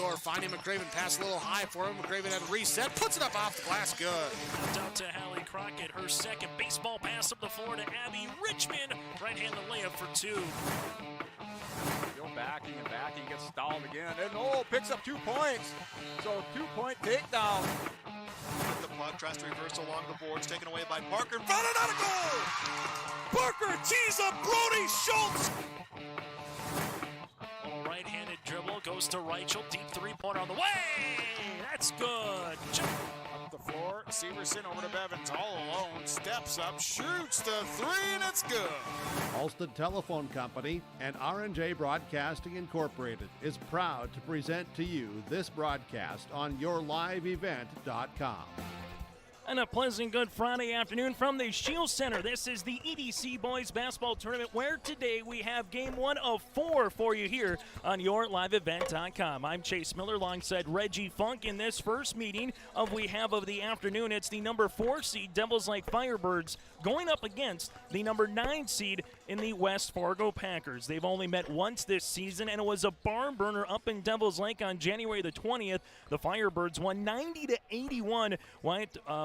door, finding McCraven, pass a little high for him. McCraven had a reset, puts it up off the glass, good. Out to Hallie Crockett, her second baseball pass up the floor to Abby Richmond. Right-handed layup for two. Go backing and backing, gets stalled again, and picks up 2 points. So 2-point takedown. The puck tries to reverse along the boards, taken away by Parker. Found it out of goal! Parker tees up Brody Schultz! A right-handed dribble goes to Reichel. Deep three-pointer on the way. That's good. Up the floor, Severson over to Bevins, all alone, steps up, shoots the three, and it's good. Alston Telephone Company and R&J Broadcasting Incorporated is proud to present to you this broadcast on yourliveevent.com. And a pleasant good Friday afternoon from the Shield Center. This is the EDC Boys Basketball Tournament, where today we have Game 1 of 4 for you here on yourliveevent.com. I'm Chase Miller alongside Reggie Funk in this first meeting of the afternoon. It's the number 4 seed Devils Lake Firebirds going up against the number 9 seed in the West Fargo Packers. They've only met once this season, and it was a barn burner up in Devils Lake on January the 20th. The Firebirds won 90-81.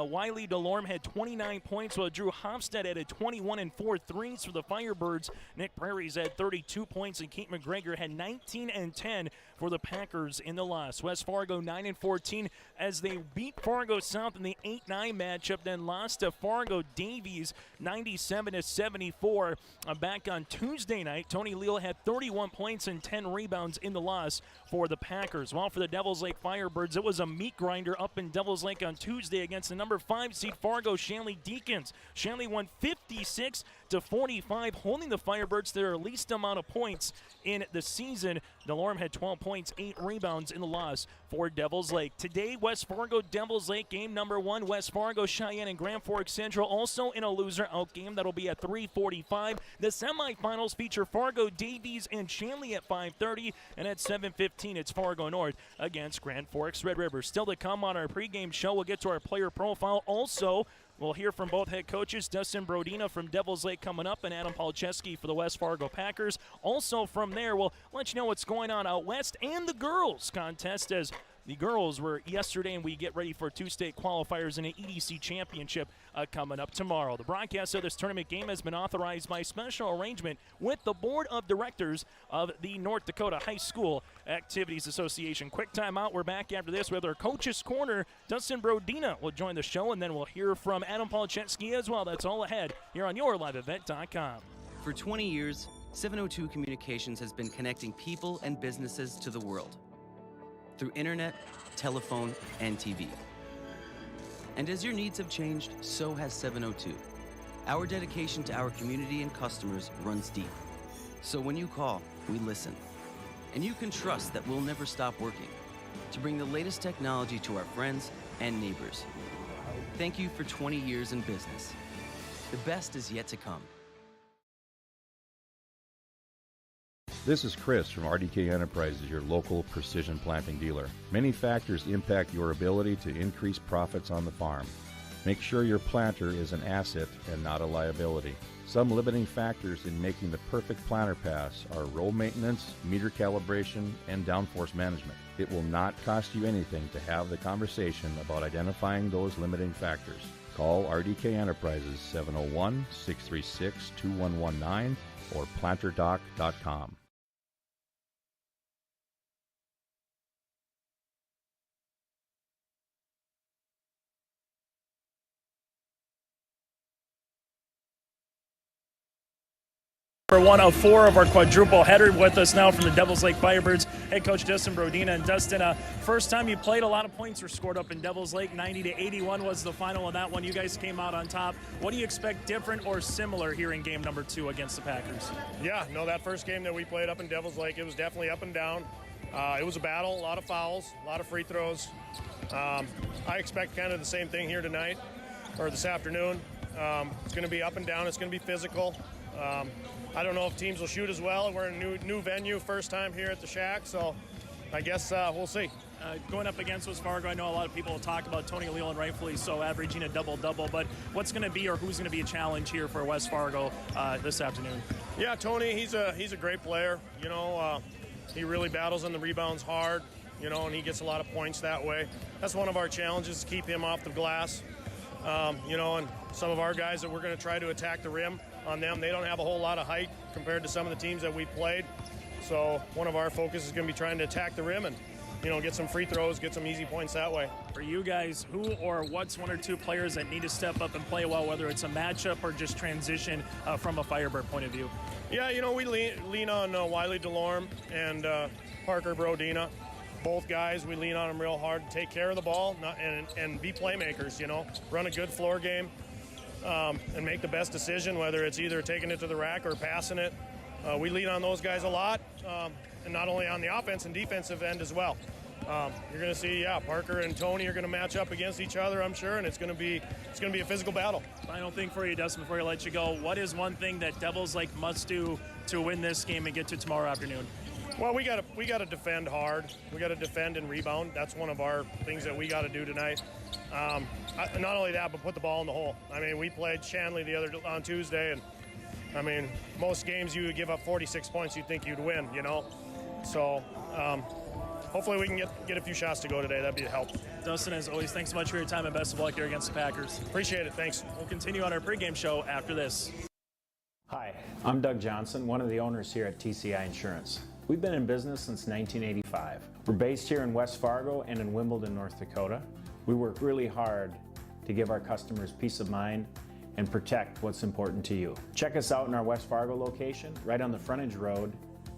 Wiley Delorme had 29 points, while Drew Hofstad added 21 and 4 threes for the Firebirds. Nick Prairie's had 32 points, and Kate McGregor had 19 and 10 for the Packers in the loss. West Fargo 9 and 14 as they beat Fargo South in the 8-9 matchup, then lost to Fargo Davies 97-74. Back on Tuesday night, Tony Leal had 31 points and 10 rebounds in the loss for the Packers. While for the Devils Lake Firebirds, it was a meat grinder up in Devils Lake on Tuesday against the number 5 seed Fargo Shanley Deacons. Shanley won 56-45, holding the Firebirds to their least amount of points in the season. Delorme had 12 points, 8 rebounds in the loss for Devils Lake. Today, West Fargo Devils Lake game number 1. West Fargo, Cheyenne, and Grand Forks Central also in a loser-out game. That'll be at 3:45. The semifinals feature Fargo Davies and Shanley at 5:30, and at 7:15 it's Fargo North against Grand Forks Red River. Still to come on our pregame show, we'll get to our player profile. Also, we'll hear from both head coaches, Dustin Brodina from Devils Lake coming up, and Adam Palczewski for the West Fargo Packers. Also from there, we'll let you know what's going on out west and the girls contest, as the girls were yesterday, and we get ready for 2 state qualifiers in an EDC championship coming up tomorrow. The broadcast of this tournament game has been authorized by special arrangement with the Board of Directors of the North Dakota High School Activities Association. Quick timeout. We're back after this with our Coach's Corner. Dustin Brodina will join the show, and then we'll hear from Adam Palczewski as well. That's all ahead here on yourliveevent.com. For 20 years, 702 Communications has been connecting people and businesses to the world through internet, telephone, and TV. And as your needs have changed, so has 702. Our dedication to our community and customers runs deep. So when you call, we listen. And you can trust that we'll never stop working to bring the latest technology to our friends and neighbors. Thank you for 20 years in business. The best is yet to come. This is Chris from RDK Enterprises, your local precision planting dealer. Many factors impact your ability to increase profits on the farm. Make sure your planter is an asset and not a liability. Some limiting factors in making the perfect planter pass are row maintenance, meter calibration, and downforce management. It will not cost you anything to have the conversation about identifying those limiting factors. Call RDK Enterprises 701-636-2119 or planterdoc.com. For 1 of 4 of our quadruple header. With us now from the Devils Lake Firebirds, head coach Dustin Brodina. And Dustin, first time you played, a lot of points were scored up in Devils Lake. 90-81 was the final of that one. You guys came out on top. What do you expect different or similar here in game number 2 against the Packers? Yeah, no, that first game that we played up in Devils Lake, it was definitely up and down. It was a battle, a lot of fouls, a lot of free throws. I expect kind of the same thing here tonight, or this afternoon. It's going to be up and down. It's going to be physical. I don't know if teams will shoot as well. We're in a new venue, first time here at the Shack, so I guess we'll see. Going up against West Fargo, I know a lot of people will talk about Tony Leal, and rightfully so, averaging a double-double, but what's going to be, or who's going to be a challenge here for West Fargo this afternoon? Yeah, Tony, he's a great player. You know, he really battles on the rebounds hard. you know, and he gets a lot of points that way. That's one of our challenges, to keep him off the glass. You know, and some of our guys that we're going to try to attack the rim on them, they don't have a whole lot of height compared to some of the teams that we've played. So one of our focus is going to be trying to attack the rim and, you know, get some free throws, get some easy points that way. For you guys, who or what's one or two players that need to step up and play well, whether it's a matchup or just transition from a Firebird point of view? Yeah, you know, we lean on Wiley DeLorme and Parker Brodina. Both guys, we lean on them real hard to take care of the ball and be playmakers, you know, run a good floor game and make the best decision, whether it's either taking it to the rack or passing it. We lean on those guys a lot, and not only on the offense and defensive end as well. You're going to see, Parker and Tony are going to match up against each other, I'm sure, and it's going to be a physical battle. Final thing for you, Dustin, before I let you go. What is one thing that Devils Lake must do to win this game and get to tomorrow afternoon? Well, we got to defend hard. We got to defend and rebound. That's one of our things that we got to do tonight. Not only that, but put the ball in the hole. I mean, we played Shanley on Tuesday, and I mean, most games you would give up 46 points, you'd think you'd win, you know. So hopefully we can get a few shots to go today. That'd be a help. Dustin, as always, thanks so much for your time and best of luck here against the Packers. Appreciate it. Thanks. We'll continue on our pregame show after this. Hi, I'm Doug Johnson, one of the owners here at TCI Insurance. We've been in business since 1985. We're based here in West Fargo and in Wimbledon, North Dakota. We work really hard to give our customers peace of mind and protect what's important to you. Check us out in our West Fargo location, right on the frontage road,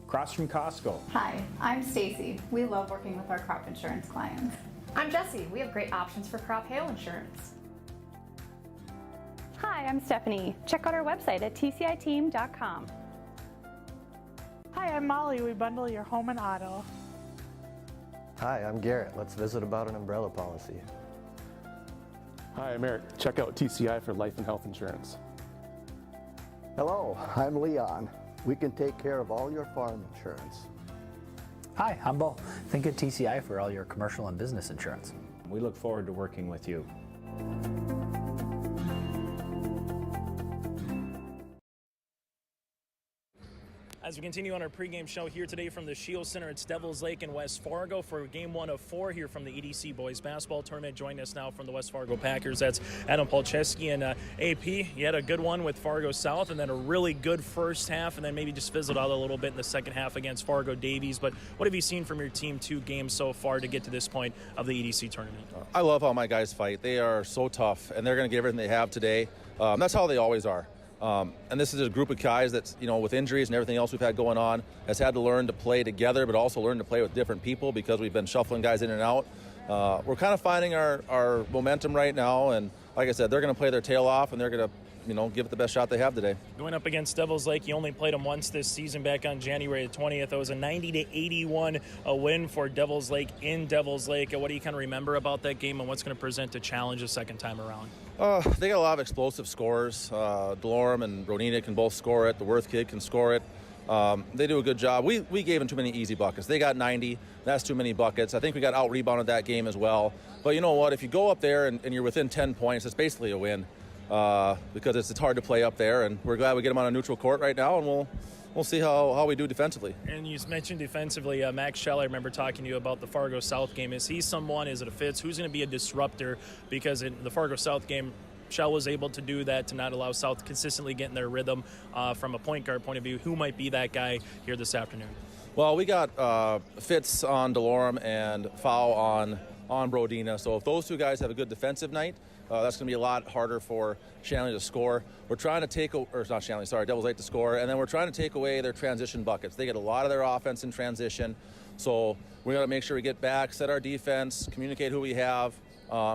across from Costco. Hi, I'm Stacy. We love working with our crop insurance clients. I'm Jessie. We have great options for crop hail insurance. Hi, I'm Stephanie. Check out our website at tciteam.com. Hi, I'm Molly. We bundle your home and auto. Hi, I'm Garrett. Let's visit about an umbrella policy. Hi, I'm Eric. Check out TCI for life and health insurance. Hello, I'm Leon. We can take care of all your farm insurance. Hi, I'm Bo. Think of TCI for all your commercial and business insurance. We look forward to working with you. As we continue on our pregame show here today from the Shield Center, it's Devils Lake in West Fargo for game 1 of 4 here from the EDC Boys Basketball Tournament. Joining us now from the West Fargo Packers, that's Adam Polcheski. And AP, you had a good one with Fargo South and then a really good first half and then maybe just fizzled out a little bit in the second half against Fargo Davies. But what have you seen from your team 2 games so far to get to this point of the EDC tournament? I love how my guys fight. They are so tough, and they're going to give everything they have today. That's how they always are. And this is a group of guys that's, you know, with injuries and everything else we've had going on, has had to learn to play together, but also learn to play with different people because we've been shuffling guys in and out. We're kind of finding our momentum right now, and like I said, they're going to play their tail off, and they're going to, you know, give it the best shot they have today. Going up against Devils Lake, you only played them once this season back on January the 20th. It was a 90-81 win for Devils Lake in Devils Lake. What do you kind of remember about that game, and what's going to present a challenge the second time around? They got a lot of explosive scores. Delorme and Ronina can both score it. The Worth kid can score it. They do a good job. We gave them too many easy buckets. They got 90. That's too many buckets. I think we got out-rebounded that game as well. But you know what? If you go up there and you're within 10 points, it's basically a win because it's hard to play up there. And we're glad we get them on a neutral court right now, and we'll see how we do defensively. And you mentioned defensively, Max Schell, I remember talking to you about the Fargo South game. Is he someone, is it a Fitz? Who's going to be a disruptor? Because in the Fargo South game, Schell was able to do that, to not allow South consistently get in their rhythm from a point guard point of view. Who might be that guy here this afternoon? Well, we got Fitz on Delorme and Foul on Brodina. So if those two guys have a good defensive night, that's going to be a lot harder for Shanley to score. We're trying to Devils Lake to score, and then we're trying to take away their transition buckets. They get a lot of their offense in transition, so we're going to make sure we get back, set our defense, communicate who we have,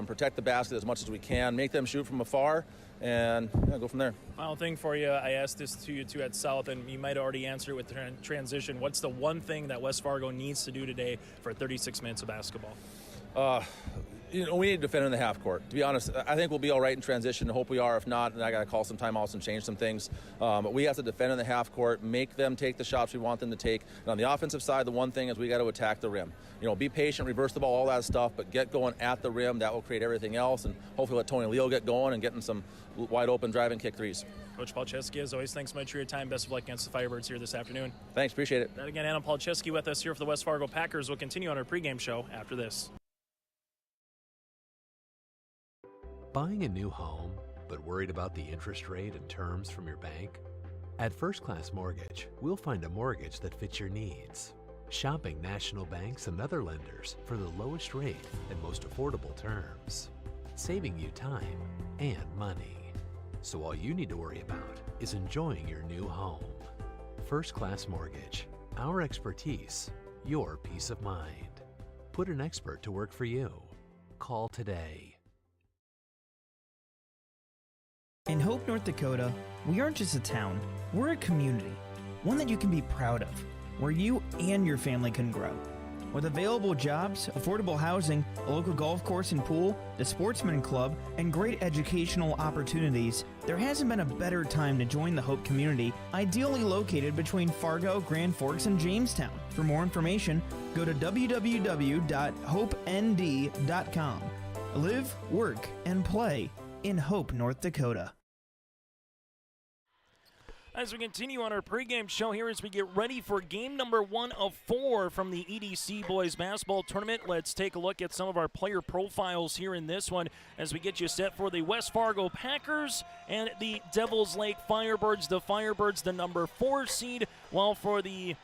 protect the basket as much as we can, make them shoot from afar, and go from there. Final thing for you, I asked this to you too at South, and you might already answer it with transition. What's the one thing that West Fargo needs to do today for 36 minutes of basketball? We need to defend in the half court. To be honest, I think we'll be all right in transition. Hope we are. If not, then I got to call some timeouts and change some things. But we have to defend in the half court, make them take the shots we want them to take. And on the offensive side, the one thing is we got to attack the rim. Be patient, reverse the ball, all that stuff, but get going at the rim. That will create everything else, and hopefully let Tony Leo get going and getting some wide open driving kick threes. Coach Palczewski, as always, thanks so much for your time. Best of luck against the Firebirds here this afternoon. Thanks, appreciate it. That again, Adam Palczewski with us here for the West Fargo Packers. We'll continue on our pregame show after this. Buying a new home, but worried about the interest rate and terms from your bank? At First Class Mortgage, we'll find a mortgage that fits your needs. Shopping national banks and other lenders for the lowest rate and most affordable terms, saving you time and money. So all you need to worry about is enjoying your new home. First Class Mortgage, our expertise, your peace of mind. Put an expert to work for you. Call today. In Hope, North Dakota, we aren't just a town, we're a community, one that you can be proud of, where you and your family can grow. With available jobs, affordable housing, a local golf course and pool, the Sportsman Club, and great educational opportunities, there hasn't been a better time to join the Hope community, ideally located between Fargo, Grand Forks, and Jamestown. For more information, go to www.hopend.com. Live, work, and play in Hope, North Dakota. As we continue on our pregame show here as we get ready for game number 1 of 4 from the EDC Boys Basketball Tournament, let's take a look at some of our player profiles here in this one as we get you set for the West Fargo Packers and the Devils Lake Firebirds. The Firebirds, the number 4 seed, while for the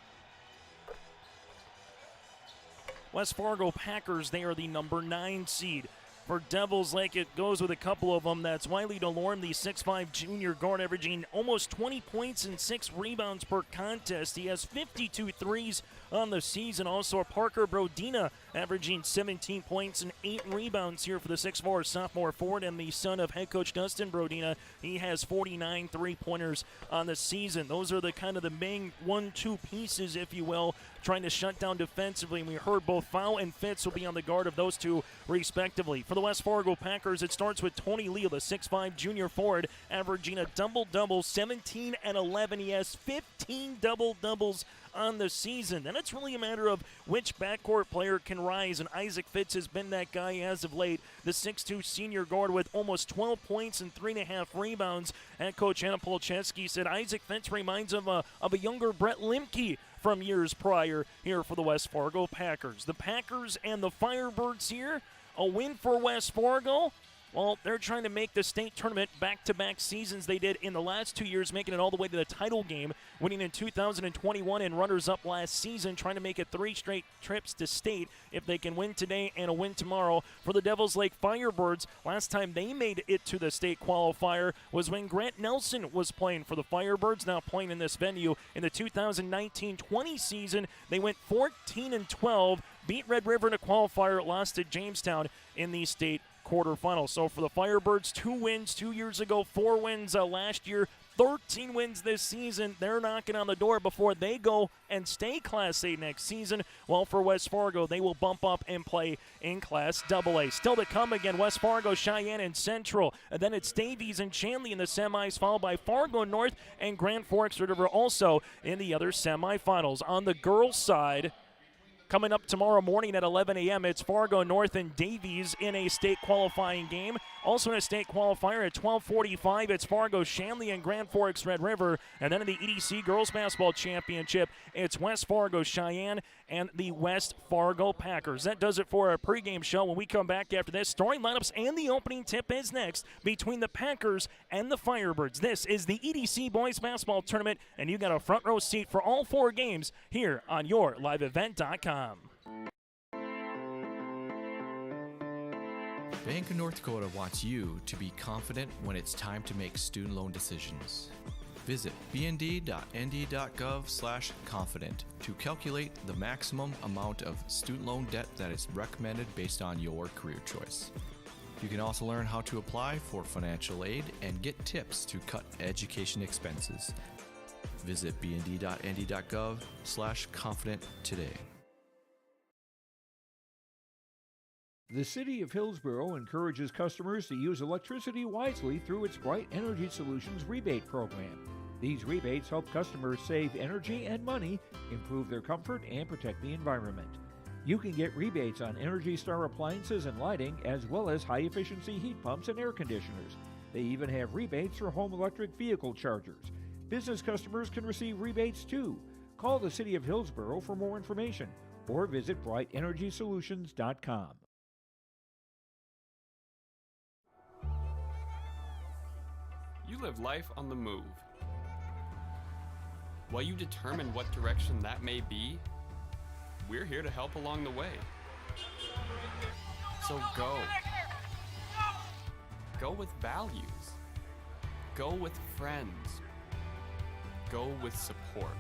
West Fargo Packers, they are the number 9 seed. For Devils Lake, it goes with a couple of them. That's Wiley DeLorme, the 6'5 junior guard, averaging almost 20 points and 6 rebounds per contest. He has 52 threes on the season. Also, Parker Brodina, averaging 17 points and 8 rebounds here for the 6'4 sophomore forward, and the son of head coach Dustin Brodina. He has 49 three-pointers on the season. Those are the kind of the main 1-2 pieces, if you will, trying to shut down defensively. And we heard both Fowl and Fitz will be on the guard of those two, respectively. For the West Fargo Packers, it starts with Tony Leal, the 6'5 junior forward, averaging a double-double, 17 and 11. He has 15 double-doubles on the season. And it's really a matter of which backcourt player can rise, and Isaac Fitz has been that guy as of late. The 6'2 senior guard with almost 12 points and 3.5 rebounds. And Coach Anna Polczewski said Isaac Fitz reminds him of a younger Brett Limke from years prior here for the West Fargo Packers. The Packers and the Firebirds here, a win for West Fargo. Well, they're trying to make the state tournament back-to-back seasons they did in the last 2 years, making it all the way to the title game, winning in 2021 and runners-up last season, trying to make it 3 straight trips to state if they can win today and a win tomorrow. For the Devils Lake Firebirds, last time they made it to the state qualifier was when Grant Nelson was playing for the Firebirds, now playing in this venue. In the 2019-20 season, they went 14-12, beat Red River in a qualifier, lost to Jamestown in the state quarterfinals. So for the Firebirds, 2 wins 2 years ago, 4 wins last year, 13 wins this season. They're knocking on the door before they go and stay Class A next season. Well, for West Fargo, they will bump up and play in Class AA. Still to come again, West Fargo, Cheyenne, and Central. And then it's Davies and Chandley in the semis, followed by Fargo North and Grand Forks Red River also in the other semifinals. On the girls' side, coming up tomorrow morning at 11 a.m., it's Fargo North and Davies in a state qualifying game. Also in a state qualifier at 12:45, it's Fargo Shanley and Grand Forks Red River. And then in the EDC Girls Basketball Championship, it's West Fargo Cheyenne and the West Fargo Packers. That does it for our pregame show. When we come back after this, starting lineups and the opening tip is next between the Packers and the Firebirds. This is the EDC Boys Basketball Tournament, and you got a front row seat for all 4 games here on YourLiveEvent.com. Bank of North Dakota wants you to be confident when it's time to make student loan decisions. Visit bnd.nd.gov/confident to calculate the maximum amount of student loan debt that is recommended based on your career choice. You can also learn how to apply for financial aid and get tips to cut education expenses. Visit bnd.nd.gov/confident today. The City of Hillsborough encourages customers to use electricity wisely through its Bright Energy Solutions rebate program. These rebates help customers save energy and money, improve their comfort, and protect the environment. You can get rebates on Energy Star appliances and lighting, as well as high-efficiency heat pumps and air conditioners. They even have rebates for home electric vehicle chargers. Business customers can receive rebates too. Call the City of Hillsborough for more information or visit brightenergysolutions.com. You live life on the move. While you determine what direction that may be, we're here to help along the way. So go. Go with values. Go with friends. Go with support.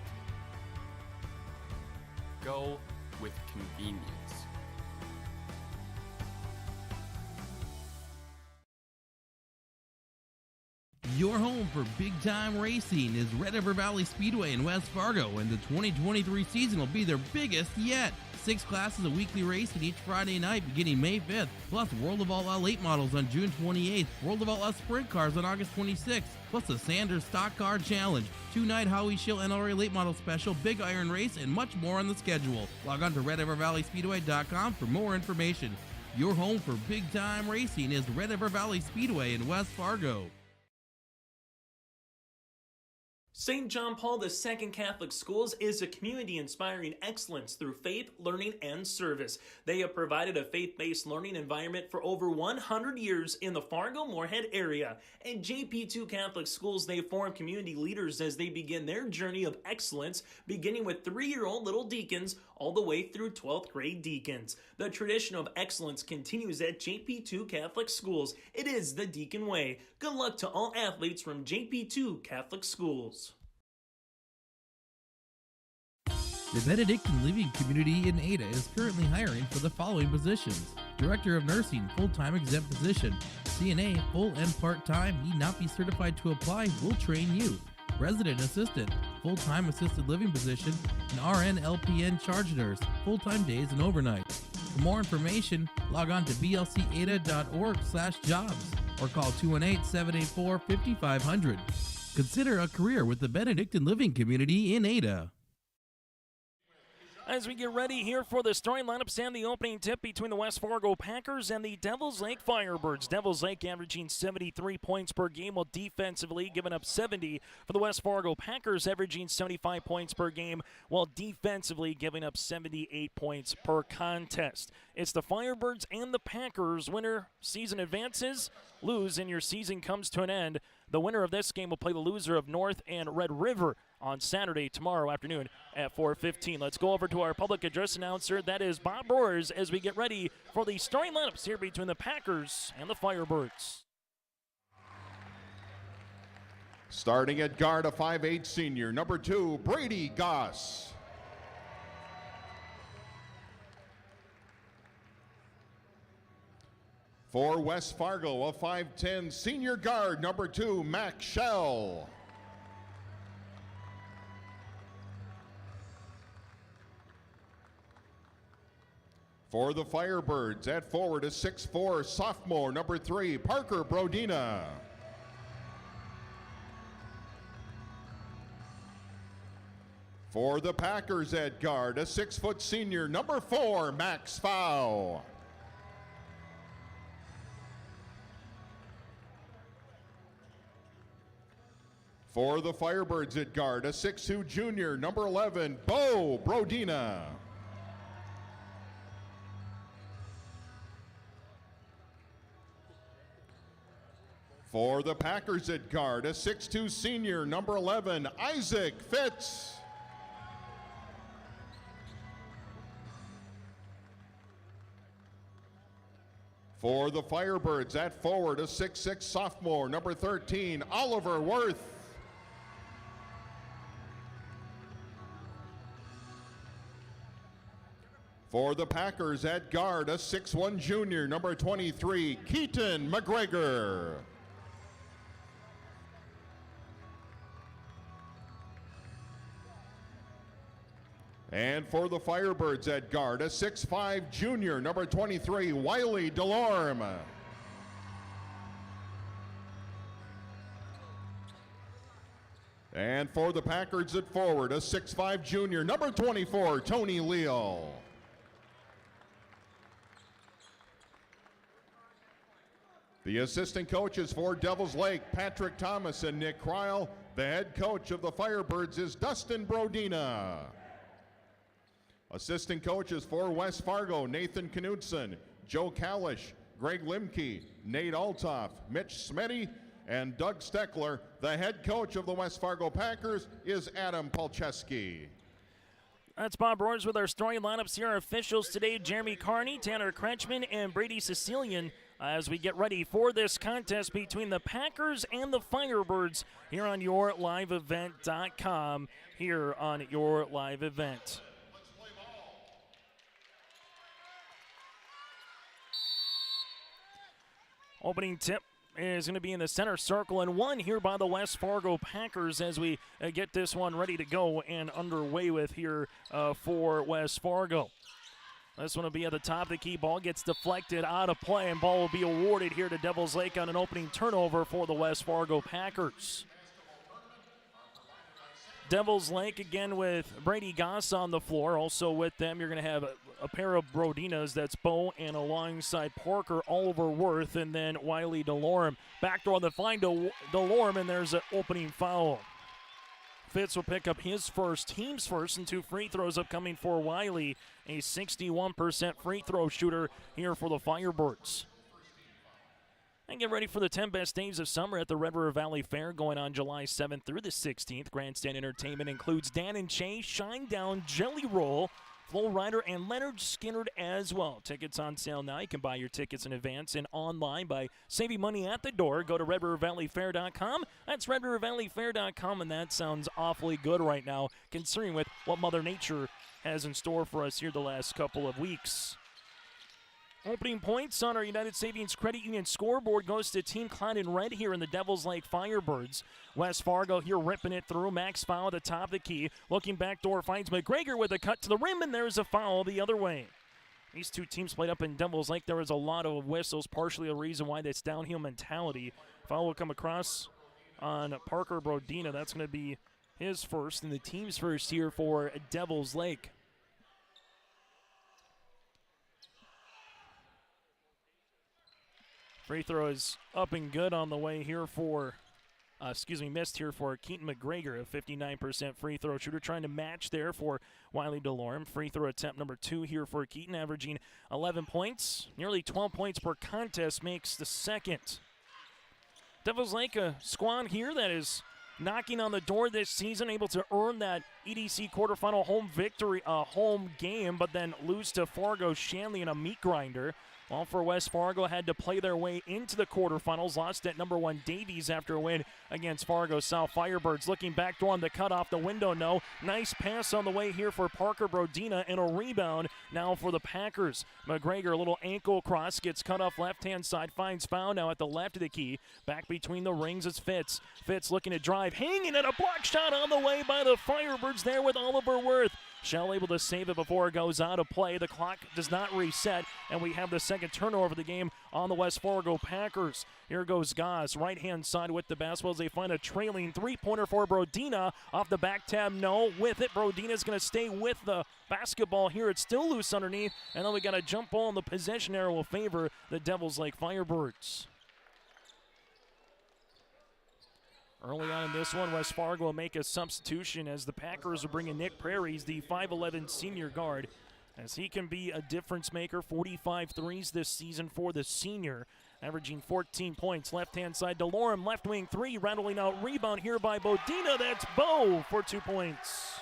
Go with convenience. Your home for big-time racing is Red River Valley Speedway in West Fargo, and the 2023 season will be their biggest yet. 6 classes of weekly racing each Friday night beginning May 5th, plus World of Outlaw late models on June 28th, World of Outlaw sprint cars on August 26th, plus the Sanders Stock Car Challenge, 2-night Howie Schill NRA late model special, Big Iron Race, and much more on the schedule. Log on to RedRiverValleySpeedway.com for more information. Your home for big-time racing is Red River Valley Speedway in West Fargo. St. John Paul II Catholic Schools is a community inspiring excellence through faith, learning, and service. They have provided a faith-based learning environment for over 100 years in the Fargo-Moorhead area. At JP2 Catholic Schools, they form community leaders as they begin their journey of excellence, beginning with 3-year-old little deacons all the way through 12th grade deacons. The tradition of excellence continues at JP2 Catholic Schools. It is the Deacon Way. Good luck to all athletes from JP2 Catholic Schools. The Benedictine Living Community in Ada is currently hiring for the following positions: Director of Nursing, full-time exempt position. CNA, full and part-time, need not be certified to apply, will train you. Resident Assistant, full-time assisted living position. An RN LPN charge nurse, full-time days and overnight. For more information, log on to blcada.org/jobs or call 218-784-5500. Consider a career with the Benedictine Living Community in Ada. As we get ready here for the starting lineups and the opening tip between the West Fargo Packers and the Devils Lake Firebirds. Devils Lake averaging 73 points per game, while defensively giving up 70 for the West Fargo Packers, averaging 75 points per game, while defensively giving up 78 points per contest. It's the Firebirds and the Packers. Winner season advances, lose and your season comes to an end. The winner of this game will play the loser of North and Red River on Saturday, tomorrow afternoon at 4:15. Let's go over to our public address announcer. That is Bob Roars, as we get ready for the starting lineups here between the Packers and the Firebirds. Starting at guard, a 5'8" senior, number 2, Brady Goss. For West Fargo, a 5'10" senior guard, number 2, Mac Shell. For the Firebirds, at forward, a 6'4" sophomore, number 3, Parker Brodina. For the Packers at guard, a 6' senior, number 4, Max Fow. For the Firebirds at guard, a 6'2" junior, number 11, Bo Brodina. For the Packers at guard, a 6'2" senior, number 11, Isaac Fitz. For the Firebirds at forward, a 6'6" sophomore, number 13, Oliver Worth. For the Packers at guard, a 6'1" junior, number 23, Keaton McGregor. And for the Firebirds at guard, a 6'5" junior, number 23, Wiley Delorme. And for the Packers at forward, a 6'5" junior, number 24, Tony Leal. The assistant coaches for Devils Lake, Patrick Thomas and Nick Kreil. The head coach of the Firebirds is Dustin Brodina. Assistant coaches for West Fargo, Nathan Knudsen, Joe Kalish, Greg Limke, Nate Altoff, Mitch Smetty, and Doug Steckler. The head coach of the West Fargo Packers is Adam Palczewski. That's Bob Roars with our starting lineups here. Our officials today, Jeremy Carney, Tanner Kretschmann, and Brady Sicilian, as we get ready for this contest between the Packers and the Firebirds here on YourLiveEvent.com, here on Your Live Event. Opening tip is going to be in the center circle and one here by the West Fargo Packers as we get this one ready to go and underway with here for West Fargo. This one will be at the top of the key. Ball gets deflected out of play, and ball will be awarded here to Devils Lake on an opening turnover for the West Fargo Packers. Devils Lake again with Brady Goss on the floor. Also with them, you're going to have a pair of Brodinas. That's Bo, and alongside Parker, Oliver Worth, and then Wiley Delorme. Backdoor on the find to Delorme, and there's an opening foul. Fitz will pick up his first, team's first, and 2 free throws upcoming for Wiley, a 61% free throw shooter here for the Firebirds. And get ready for the 10 best days of summer at the Red River Valley Fair going on July 7th through the 16th. Grandstand entertainment includes Dan and Shay, Shinedown, Jelly Roll, Flo Rider, and Leonard Skinner as well. Tickets on sale now. You can buy your tickets in advance and online by saving money at the door. Go to RedRiverValleyFair.com. That's RedRiverValleyFair.com, and that sounds awfully good right now, considering with what Mother Nature has in store for us here the last couple of weeks. Opening points on our United Savings Credit Union scoreboard goes to Team Cloud in red here in the Devils Lake Firebirds. West Fargo here ripping it through. Max foul at the top of the key. Looking backdoor, finds McGregor with a cut to the rim, and there's a foul the other way. These two teams played up in Devils Lake. There was a lot of whistles, partially a reason why this downhill mentality. Foul will come across on Parker Brodina. That's going to be his first and the team's first here for Devils Lake. Free throw is up and good on the way here for, missed here for Keaton McGregor, a 59% free throw shooter, trying to match there for Wiley Delorme. Free throw attempt number 2 here for Keaton, averaging 11 points. Nearly 12 points per contest makes the second. Devils Lake, a squad here that is knocking on the door this season, able to earn that EDC quarterfinal home victory, home game, but then lose to Fargo Shanley in a meat grinder. Well, for West Fargo, had to play their way into the quarterfinals. Lost at number 1 Davies after a win against Fargo South. Firebirds looking backdoor on the cut off the window. No. Nice pass on the way here for Parker Brodina, and a rebound now for the Packers. McGregor, a little ankle cross, gets cut off left-hand side, finds foul now at the left of the key. Back between the rings is Fitz. Fitz looking to drive, hanging at a block shot on the way by the Firebirds there with Oliver Worth. Shell able to save it before it goes out of play. The clock does not reset, and we have the second turnover of the game on the West Fargo Packers. Here goes Goss, right-hand side with the basketball as they find a trailing three-pointer for Brodina. Off the back tab, no. With it, Brodina's going to stay with the basketball here. It's still loose underneath, and then we got a jump ball, and the possession arrow will favor the Devils Lake Firebirds. Early on in this one, West Fargo will make a substitution as the Packers will bring in Nick Prairies, the 5'11 senior guard, as he can be a difference maker. 45 threes this season for the senior, averaging 14 points. Left-hand side, Delorme, left wing 3, rattling out rebound here by Bodina. That's Bo for 2 points.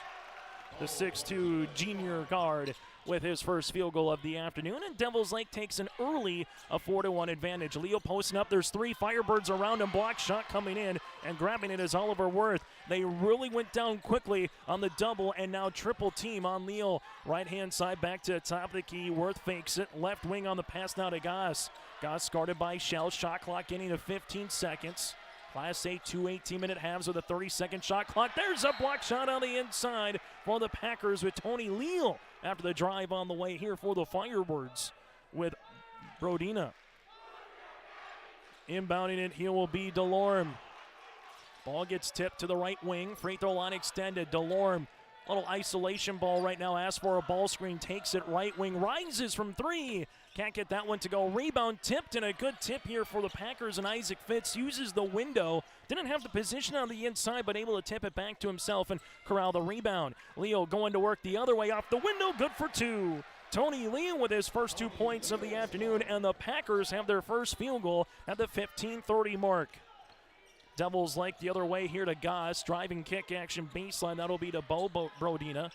The 6'2 junior guard with his first field goal of the afternoon, and Devils Lake takes an early 4-1 advantage. Leo posting up, there's 3 Firebirds around him, block shot coming in, and grabbing it is Oliver Worth. They really went down quickly on the double, and now triple team on Leo. Right-hand side back to the top of the key, Worth fakes it, left wing on the pass now to Goss. Goss guarded by Shell, shot clock getting to 15 seconds. Class A 2 18-minute halves with a 30-second shot clock. There's a block shot on the inside for the Packers with Tony Leal after the drive on the way here for the Firebirds with Brodina. Inbounding it here will be DeLorme. Ball gets tipped to the right wing. Free throw line extended. DeLorme, little isolation ball right now. Asks for a ball screen. Takes it right wing. Rises from three. Can't get that one to go. Rebound tipped, and a good tip here for the Packers. And Isaac Fitz uses the window. Didn't have the position on the inside, but able to tip it back to himself and corral the rebound. Leo going to work the other way off the window. Good for two. Tony Leo with his first 2 points of the afternoon, and the Packers have their first field goal at the 15:30 mark. Devils like the other way here to Goss. Driving kick action baseline. That'll be to Brodina.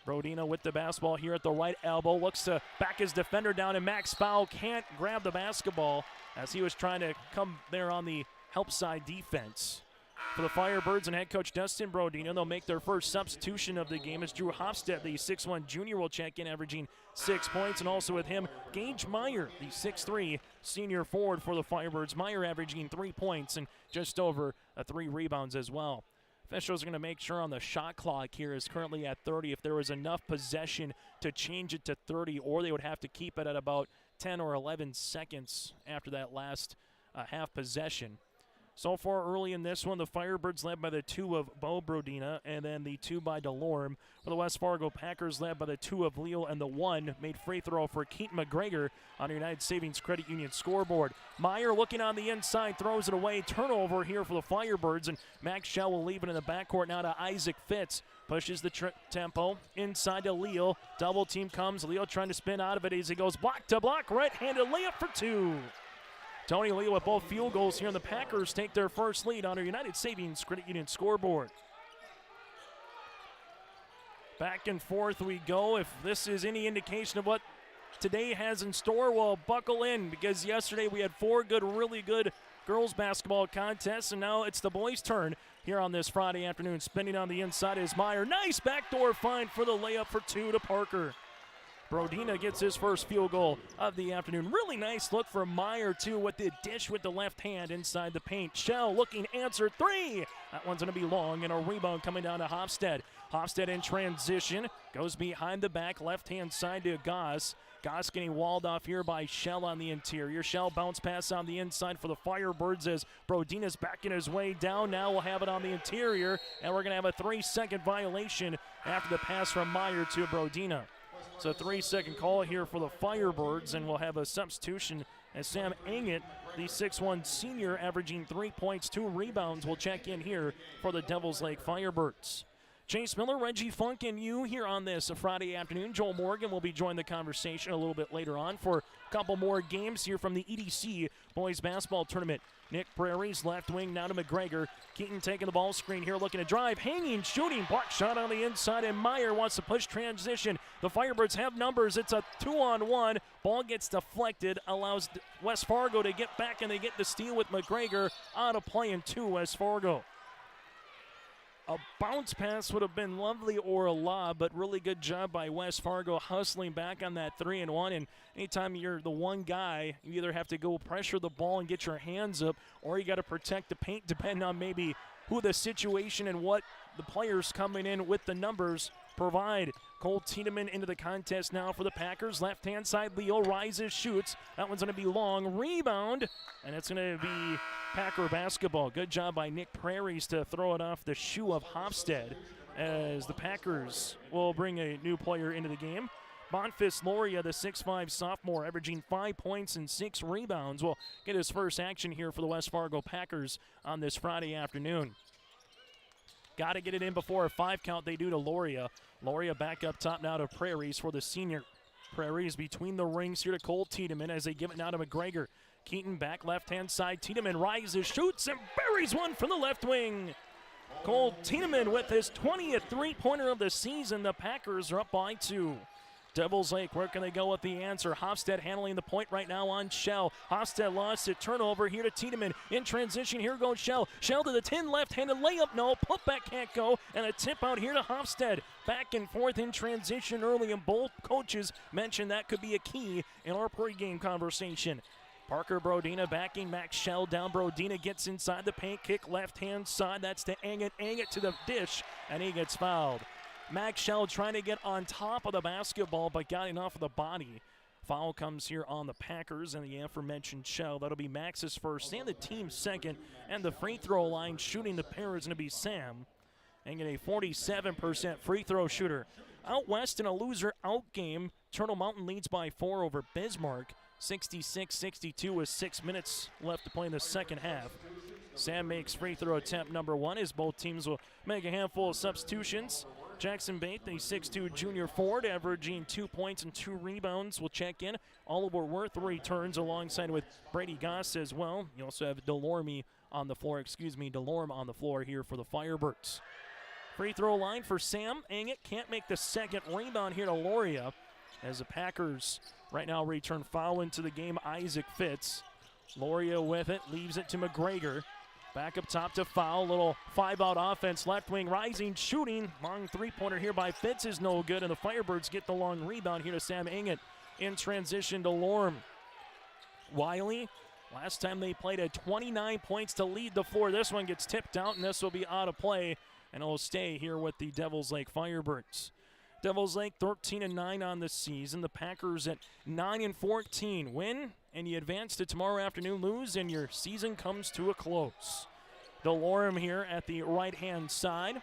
Brodina with the basketball here at the right elbow. Looks to back his defender down, and Max Fowl can't grab the basketball as he was trying to come there on the help side defense. For the Firebirds and head coach Dustin Brodina, they'll make their first substitution of the game as Drew Hofstedt, the 6'1 junior, will check in, averaging 6 points. And also with him, Gage Meyer, the 6'3 senior forward for the Firebirds. Meyer averaging 3 points and just over 3 rebounds as well. Officials are going to make sure on the shot clock here is currently at 30. If there was enough possession to change it to 30, or they would have to keep it at about 10 or 11 seconds after that last half possession. So far early in this one, the Firebirds led by the 2 of Bo Brodina and then the 2 by DeLorme. For the West Fargo Packers led by the 2 of Leal and the 1 made free throw for Keaton McGregor on the United Savings Credit Union scoreboard. Meyer looking on the inside, throws it away. Turnover here for the Firebirds, and Max Schell will leave it in the backcourt now to Isaac Fitz. Pushes the tempo inside to Leal. Double team comes. Leal trying to spin out of it as he goes block to block. Right-handed layup for 2. Tony Leo with both field goals here, and the Packers take their first lead on our United Savings Credit Union scoreboard. Back and forth we go. If this is any indication of what today has in store, well, buckle in, because yesterday we had 4 really good girls basketball contests, and now it's the boys' turn here on this Friday afternoon. Spinning on the inside is Meyer. Nice backdoor find for the layup for 2 to Parker. Brodina gets his first field goal of the afternoon. Really nice look for Meyer, too, with the dish with the left hand inside the paint. Schell looking, answer 3. That one's going to be long, and a rebound coming down to Hofstedt. Hofstedt in transition, goes behind the back, left-hand side to Goss. Goss getting walled off here by Schell on the interior. Schell bounce pass on the inside for the Firebirds as Brodina's backing his way down. Now we'll have it on the interior, and we're going to have a 3-second violation after the pass from Meyer to Brodina. It's a 3-second call here for the Firebirds, and we'll have a substitution as Sam Angett, the 6'1 senior, averaging 3 points, 2 rebounds, will check in here for the Devils Lake Firebirds. Chase Miller, Reggie Funk, and you here on this Friday afternoon. Joel Morgan will be joining the conversation a little bit later on for a couple more games here from the EDC Boys Basketball Tournament. Nick Prairie's left wing now to McGregor. Keaton taking the ball screen here, looking to drive, hanging, shooting, block shot on the inside, and Meyer wants to push transition. The Firebirds have numbers. It's a 2-on-1. Ball gets deflected, allows West Fargo to get back, and they get the steal with McGregor out of play in 2, West Fargo. A bounce pass would have been lovely or a lob, but really good job by West Fargo hustling back on that 3-and-1. And anytime you're the one guy, you either have to go pressure the ball and get your hands up, or you got to protect the paint, depending on maybe who the situation and what the players coming in with the numbers provide. Cole Tiedemann into the contest now for the Packers. Left-hand side, Leo rises, shoots. That one's going to be long. Rebound, and it's going to be Packer basketball. Good job by Nick Prairies to throw it off the shoe of Hofstedt as the Packers will bring a new player into the game. Bonfils Loria, the 6'5 sophomore, averaging 5 points and 6 rebounds, will get his first action here for the West Fargo Packers on this Friday afternoon. Got to get it in before a 5 count. They do to Loria. Loria back up top now to Prairies for the senior. Prairies between the rings here to Cole Tiedemann as they give it now to McGregor. Keaton back left-hand side. Tiedemann rises, shoots, and buries one from the left wing. Cole Tiedemann with his 20th three-pointer of the season. The Packers are up by 2. Devils Lake, where can they go with the answer? Hofstedt handling the point right now on Schell. Hofstedt lost it. Turnover here to Tiedemann. In transition, here goes Schell. Schell to the 10, left-handed layup. No, putback can't go. And a tip out here to Hofstedt. Back and forth in transition early, and both coaches mentioned that could be a key in our pregame conversation. Parker Brodina backing Max Shell down. Brodina gets inside the paint, kick left-hand side. That's to Anget. Anget to the dish, and he gets fouled. Max Shell trying to get on top of the basketball, but got enough of the body. Foul comes here on the Packers and the aforementioned Shell. That'll be Max's first and the team's second. And the free throw line shooting the pair is going to be Sam. Anget, a 47% free throw shooter. Out west in a loser-out game, Turtle Mountain leads by 4 over Bismarck. 66-62 with 6 minutes left to play in the second half. Sam makes free throw attempt number 1 as both teams will make a handful of substitutions. Jackson Bate, the 6'2 junior forward, averaging 2 points and 2 rebounds, will check in. Oliver Worth returns alongside with Brady Goss as well. You also have Delorme on the floor, Delorme on the floor here for the Firebirds. Free throw line for Sam. Anget can't make the second rebound here to Loria as the Packers right now return foul into the game. Isaac Fitz. Loria with it, leaves it to McGregor. Back up top to Foul, little 5-out offense, left wing rising, shooting. Long three-pointer here by Fitz is no good, and the Firebirds get the long rebound here to Sam Anget. In transition to Lorm. Wiley, last time they played at 29 points to lead the floor. This one gets tipped out, and this will be out of play, and it'll stay here with the Devils Lake Firebirds. Devils Lake 13-9 on the season. The Packers at 9-14. Win, and you advance to tomorrow afternoon. Lose, and your season comes to a close. Delorme here at the right-hand side.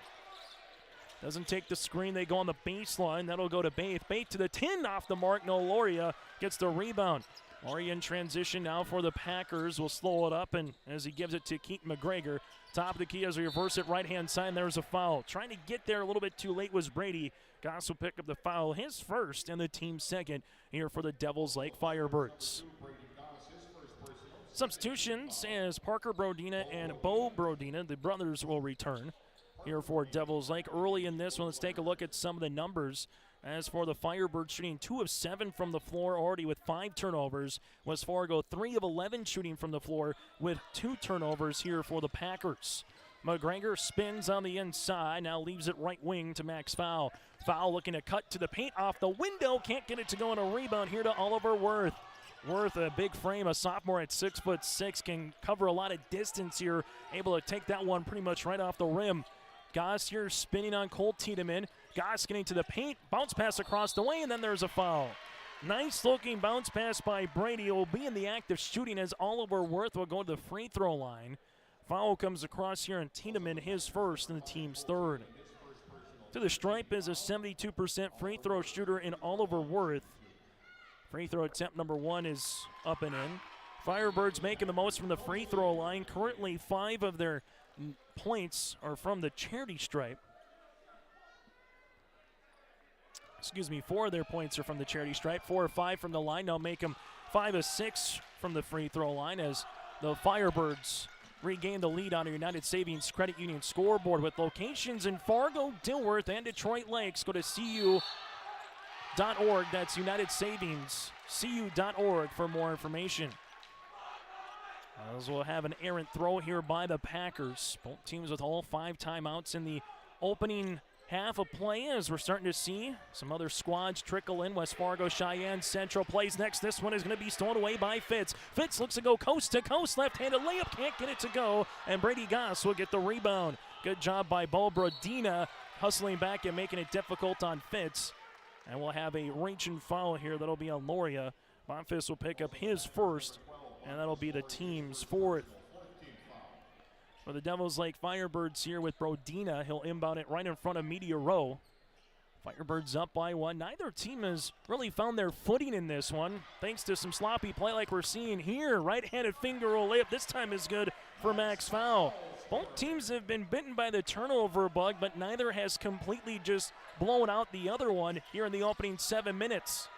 Doesn't take the screen. They go on the baseline. That'll go to Baith. Baith to the 10, off the mark. No, Loria gets the rebound. Loria in transition now for the Packers. Will slow it up, and as he gives it to Keaton McGregor. Top of the key as we reverse it right-hand side, and there's a foul. Trying to get there a little bit too late was Brady. Goss will pick up the foul, his first and the team's second here for the Devils Lake Firebirds. Substitutions as Parker Brodina and Bo Brodina, the brothers, will return here for Devils Lake. Early in this one, let's take a look at some of the numbers. As for the Firebirds, shooting 2 of 7 from the floor, already with 5 turnovers. West Fargo 3 of 11 shooting from the floor with 2 turnovers here for the Packers. McGregor spins on the inside, now leaves it right wing to Max Foul. Foul looking to cut to the paint off the window, can't get it to go on a rebound here to Oliver Worth. Worth, a big frame, a sophomore at 6'6", can cover a lot of distance here, able to take that one pretty much right off the rim. Goss here spinning on Cole Tiedemann. Goss getting to the paint, bounce pass across the way, and then there's a foul. Nice looking bounce pass by Brady. It will be in the act of shooting as Oliver Worth will go to the free throw line. Foul comes across here, and Tiedemann his first and the team's third. To the stripe is a 72% free throw shooter in Oliver Worth. Free throw attempt number 1 is up and in. Firebirds making the most from the free throw line. Currently 5 of their points are from the charity stripe. 4 of their points are from the charity stripe. 4 or 5 from the line. Now make them 5 of 6 from the free throw line as the Firebirds regain the lead on a United Savings Credit Union scoreboard with locations in Fargo, Dilworth, and Detroit Lakes. Go to CU.org. That's United Savings. CU.org for more information. As we'll have an errant throw here by the Packers. Both teams with all 5 timeouts in the opening half of play as we're starting to see some other squads trickle in. West Fargo, Cheyenne Central plays next. This one is going to be stolen away by Fitz. Fitz looks to go coast to coast. Left-handed layup, can't get it to go. And Brady Goss will get the rebound. Good job by Bo Brodina hustling back and making it difficult on Fitz. And we'll have a reaching foul here. That'll be on Loria. Bonfils will pick up his first, and that'll be the team's fourth. For the Devils Lake Firebirds here with Brodina, he'll inbound it right in front of Media Row. Firebirds up by 1. Neither team has really found their footing in this one, thanks to some sloppy play like we're seeing here. Right-handed finger roll layup, this time is good for Max Foul. Both teams have been bitten by the turnover bug, but neither has completely just blown out the other one here in the opening 7 minutes.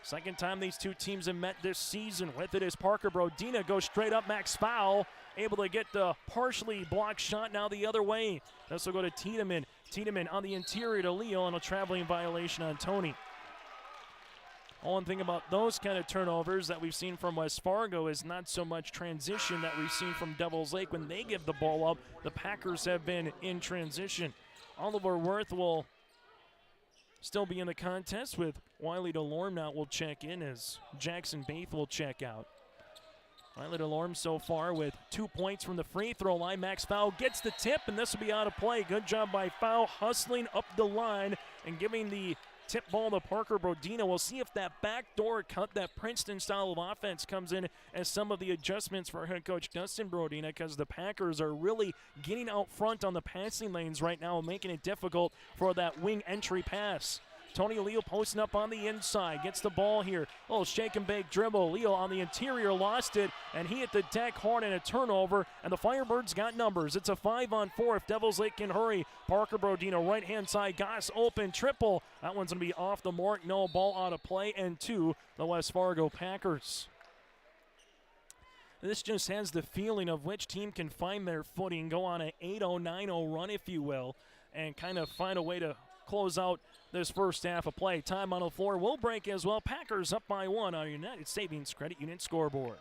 Second time these two teams have met this season. With it is Parker Brodina, goes straight up. Max Foul able to get the partially blocked shot now the other way. This will go to Tiedemann. Tiedemann on the interior to Leo, and a traveling violation on Tony. One thing about those kind of turnovers that we've seen from West Fargo is not so much transition that we've seen from Devils Lake. When they give the ball up, the Packers have been in transition. Oliver Worth will still be in the contest with Wiley Delorme now will check in as Jackson Baith will check out. Riley DeLorme so far with 2 points from the free throw line. Max Fowl gets the tip, and this will be out of play. Good job by Fowl hustling up the line and giving the tip ball to Parker Brodina. We'll see if that backdoor cut, that Princeton style of offense, comes in as some of the adjustments for head coach Dustin Brodina, because the Packers are really getting out front on the passing lanes right now and making it difficult for that wing entry pass. Tony Leo posting up on the inside, gets the ball here. Oh, shake and bake dribble. Leo on the interior lost it, and he hit the deck hard and a turnover, and the Firebirds got numbers. It's a 5-on-4 if Devils Lake can hurry. Parker Brodina, right-hand side, Goss open, triple. That one's going to be off the mark. No, ball out of play, and to the West Fargo Packers. This just has the feeling of which team can find their footing, go on an 8-0, 9-0 run, if you will, and kind of find a way to close out this first half of play. Time on the floor will break as well. Packers up by 1 on United Savings Credit Union scoreboard.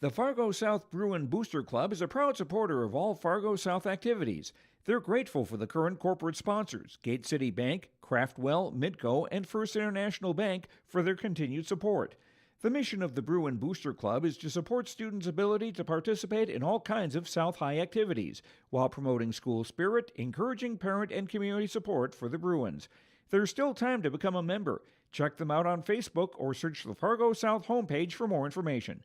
The Fargo South Bruin Booster Club is a proud supporter of all Fargo South activities. They're grateful for the current corporate sponsors, Gate City Bank, Craftwell, Midco, and First International Bank, for their continued support. The mission of the Bruin Booster Club is to support students' ability to participate in all kinds of South High activities, while promoting school spirit, encouraging parent and community support for the Bruins. There's still time to become a member. Check them out on Facebook or search the Fargo South homepage for more information.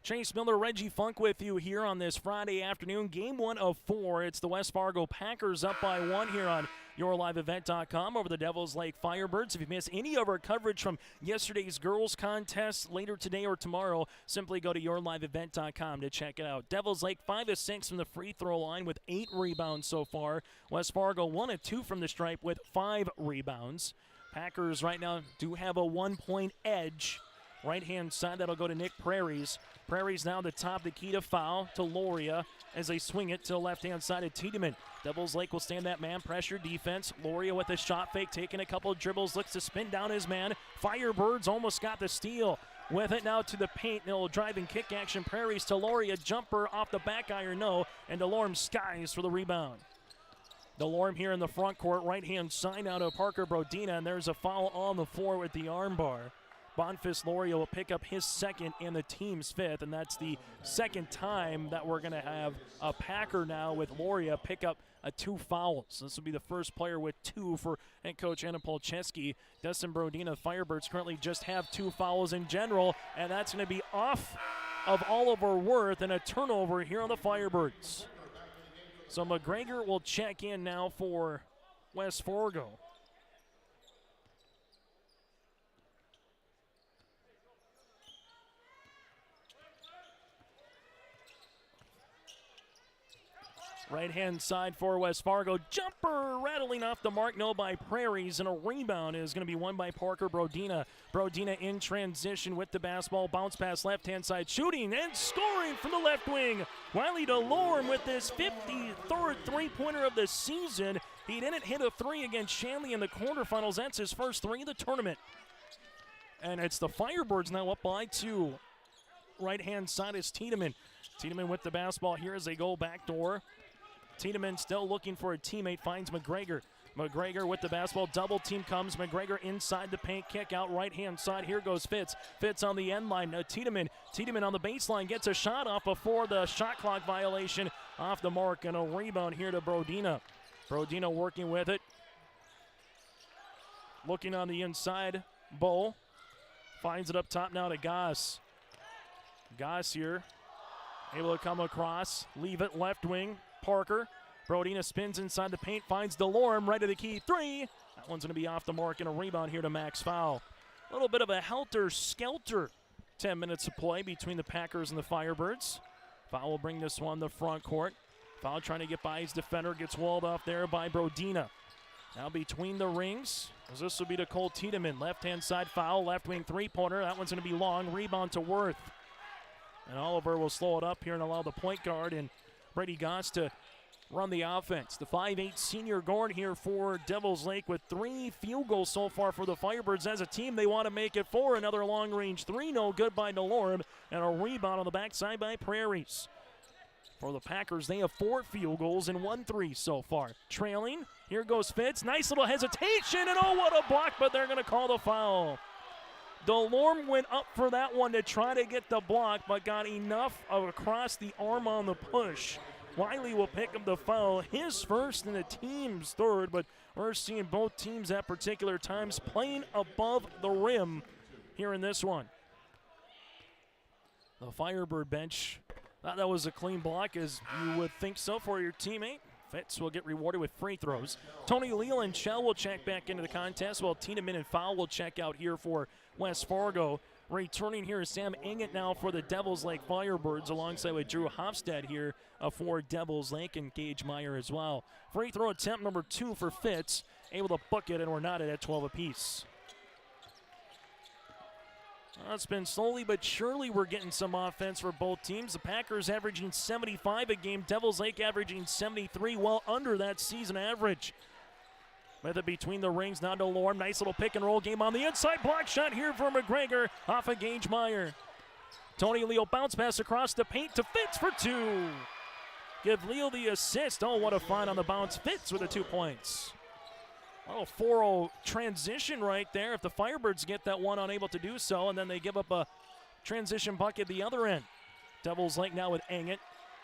Chase Miller, Reggie Funk with you here on this Friday afternoon. Game 1 of 4. It's the West Fargo Packers up by 1 here on YourLiveEvent.com over the Devils Lake Firebirds. If you missed any of our coverage from yesterday's girls contest later today or tomorrow, simply go to YourLiveEvent.com to check it out. Devils Lake 5 of 6 from the free throw line with 8 rebounds so far. West Fargo 1 of 2 from the stripe with 5 rebounds. Packers right now do have a 1-point edge. Right-hand side, that'll go to Nick Prairies. Prairies now the top, the key to foul to Loria as they swing it to the left-hand side of Tiedemann. Devils Lake will stand that man pressure defense. Loria with a shot fake, taking a couple of dribbles, looks to spin down his man. Firebirds almost got the steal. With it now to the paint, they'll drive and kick action. Prairies to Loria, jumper off the back iron, no, and DeLorme skies for the rebound. DeLorme here in the front court, right-hand side out of Parker Brodina, and there's a foul on the floor with the arm bar. Bonfils Loria will pick up his second and the team's 5th, and that's the second time that we're going to have a Packer now with Loria pick up 2 fouls. This will be the first player with 2 for head coach Anna Polcheski. Dustin Brodina, Firebirds currently just have 2 fouls in general, and that's going to be off of Oliver Worth and a turnover here on the Firebirds. So McGregor will check in now for West Fargo. Right-hand side for West Fargo. Jumper rattling off the mark, no, by Prairies, and a rebound is going to be won by Parker Brodina. Brodina in transition with the basketball. Bounce pass left-hand side, shooting and scoring from the left wing. Riley DeLorme with his 53rd three-pointer of the season. He didn't hit a 3 against Shanley in the quarterfinals. That's his first 3 of the tournament. And it's the Firebirds now up by 2. Right-hand side is Tiedemann. Tiedemann with the basketball here as they go backdoor. Tiedemann still looking for a teammate, finds McGregor. McGregor with the basketball, double team comes. McGregor inside the paint, kick out right-hand side. Here goes Fitz. Fitz on the end line. Tiedemann on the baseline gets a shot off before the shot clock violation off the mark, and a rebound here to Brodina. Brodina working with it. Looking on the inside. Bo finds it up top now to Goss. Goss here, able to come across, leave it left wing. Parker. Brodina spins inside the paint, finds DeLorme right to the key 3. That one's going to be off the mark, and a rebound here to Max Fowl. A little bit of a helter-skelter 10 minutes of play between the Packers and the Firebirds. Fowl will bring this one to front court. Fowl trying to get by his defender, gets walled off there by Brodina. Now between the rings, as this will be to Cole Tiedemann. Left-hand side foul, left wing three-pointer. That one's going to be long. Rebound to Worth. And Oliver will slow it up here and allow the point guard and Brady Goss to run the offense. The 5'8 senior guard here for Devils Lake with 3 field goals so far for the Firebirds. As a team, they want to make it 4. Another long-range 3, no good by DeLorme, and a rebound on the backside by Prairies. For the Packers, they have 4 field goals and 1 3 so far. Trailing, here goes Fitz. Nice little hesitation, and oh, what a block, but they're going to call the foul. Delorme went up for that one to try to get the block, but got enough of across the arm on the push. Wiley will pick up the foul, his first and the team's third, but we're seeing both teams at particular times playing above the rim here in this one. The Firebird bench thought that was a clean block, as you would think so for your teammate. Fitz will get rewarded with free throws. Tony Leal and Shell will check back into the contest, while Tiedemann and Fowl will check out here for West Fargo. Returning here is Sam Inget now for the Devils Lake Firebirds, alongside with Drew Hofstad here for Devils Lake, and Gage Meyer as well. Free throw attempt number 2 for Fitz, able to book it, and we're knotted at 12 apiece. It's been slowly but surely we're getting some offense for both teams. The Packers averaging 75 a game, Devils Lake averaging 73, well under that season average. With it between the rings, now Delorme. Nice little pick and roll game on the inside. Block shot here for McGregor off of Gage Meyer. Tony Leal bounce pass across the paint to Fitz for 2. Give Leal the assist. Oh, what a find on the bounce. Fitz with the 2 points. Oh, 4-0 transition right there. If the Firebirds get that one, unable to do so, and then they give up a transition bucket the other end. Devils Lake now with Inget.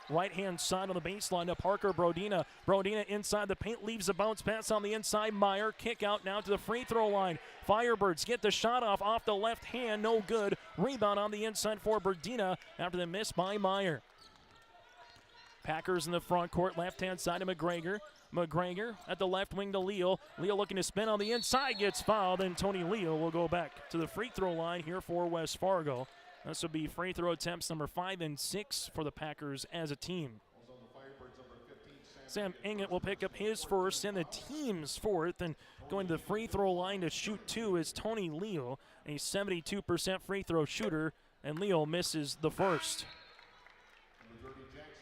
Right-hand side on the baseline to Parker Brodina. Brodina inside the paint, leaves a bounce pass on the inside. Meyer, kick out now to the free throw line. Firebirds get the shot off the left hand, no good. Rebound on the inside for Brodina after the miss by Meyer. Packers in the front court, left-hand side to McGregor. McGregor at the left wing to Leal. Leal looking to spin on the inside, gets fouled, and Tony Leal will go back to the free throw line here for West Fargo. This will be free throw attempts number 5 and 6 for the Packers as a team. Sam Inget will pick up his first and the team's fourth, and going to the free throw line to shoot 2 is Tony Leal, a 72% free throw shooter, and Leal misses the first.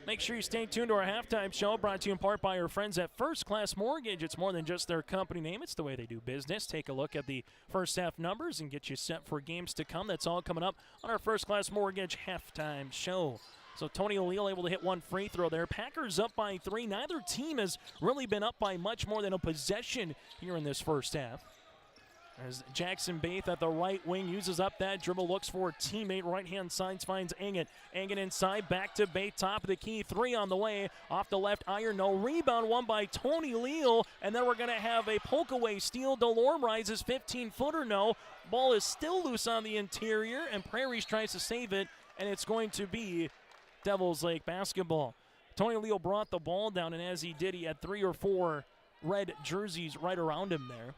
Make sure you stay tuned to our halftime show, brought to you in part by our friends at First Class Mortgage. It's more than just their company name, it's the way they do business. Take a look at the first half numbers and get you set for games to come. That's all coming up on our First Class Mortgage halftime show. So Tony Leal able to hit one free throw there. Packers up by 3. Neither team has really been up by much more than a possession here in this first half. As Jackson Baith at the right wing uses up that dribble, looks for a teammate. Right-hand side finds Inget. Inget inside, back to Baith, top of the key. 3 on the way. Off the left iron, no rebound. Won by Tony Leal. And then we're going to have a poke-away steal. Delorme rises, 15-footer, no. Ball is still loose on the interior, and Prairies tries to save it, and it's going to be Devils Lake basketball. Tony Leal brought the ball down, and as he did, he had 3 or 4 red jerseys right around him there.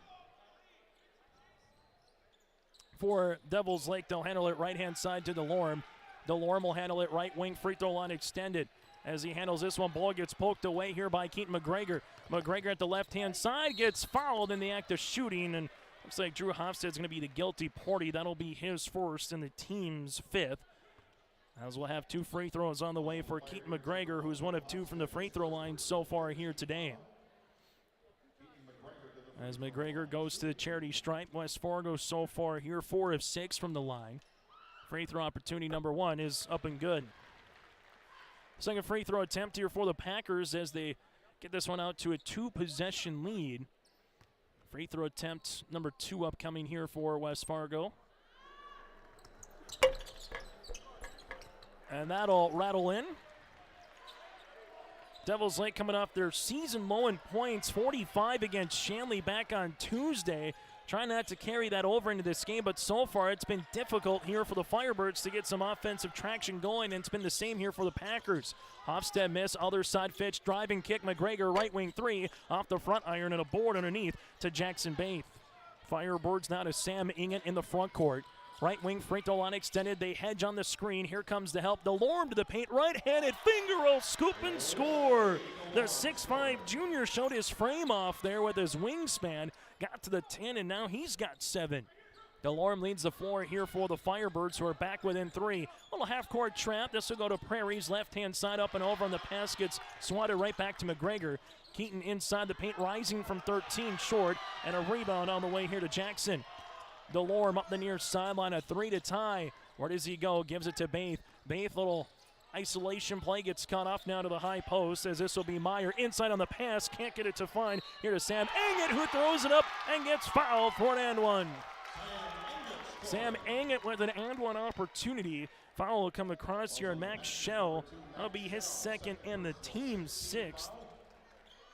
For Devils Lake, they'll handle it right-hand side to Delorme. Delorme will handle it right wing, free throw line extended. As he handles this one, ball gets poked away here by Keaton McGregor. McGregor at the left-hand side gets fouled in the act of shooting, and looks like Drew Hofstad's going to be the guilty party. That'll be his first and the team's 5th. As we'll have 2 free throws on the way for Keaton McGregor, who's 1 of 2 from the free throw line so far here today. As McGregor goes to the charity stripe, West Fargo so far here 4 of 6 from the line. Free throw opportunity number 1 is up and good. Second free throw attempt here for the Packers as they get this one out to a 2-possession lead. Free throw attempt number 2 upcoming here for West Fargo. And that'll rattle in. Devils Lake coming off their season low in points, 45 against Shanley back on Tuesday. Trying not to carry that over into this game, but so far it's been difficult here for the Firebirds to get some offensive traction going, and it's been the same here for the Packers. Hofstad miss, other side Fitch, driving kick, McGregor, right wing 3, off the front iron and a board underneath to Jackson Baith. Firebirds now to Sam Inget in the front court. Right wing free throw line extended. They hedge on the screen. Here comes the help. Delorme to the paint. Right-handed finger roll. Scoop and score. The 6'5 junior showed his frame off there with his wingspan. Got to the 10, and now he's got 7. Delorme leads the floor here for the Firebirds, who are back within 3. Little half-court trap. This will go to Prairie's left-hand side up and over on the pass. Gets swatted right back to McGregor. Keaton inside the paint, rising from 13 short, and a rebound on the way here to Jackson. Delorme up the near sideline, a 3 to tie. Where does he go? Gives it to Baith. Baith, little isolation play, gets cut off now to the high post, as this will be Meyer inside on the pass. Can't get it to find. Here to Sam Inget, who throws it up and gets fouled for an and one. Sam Angett with an and one opportunity. Foul will come across here, and Max Schell, that'll be his second and the team's sixth.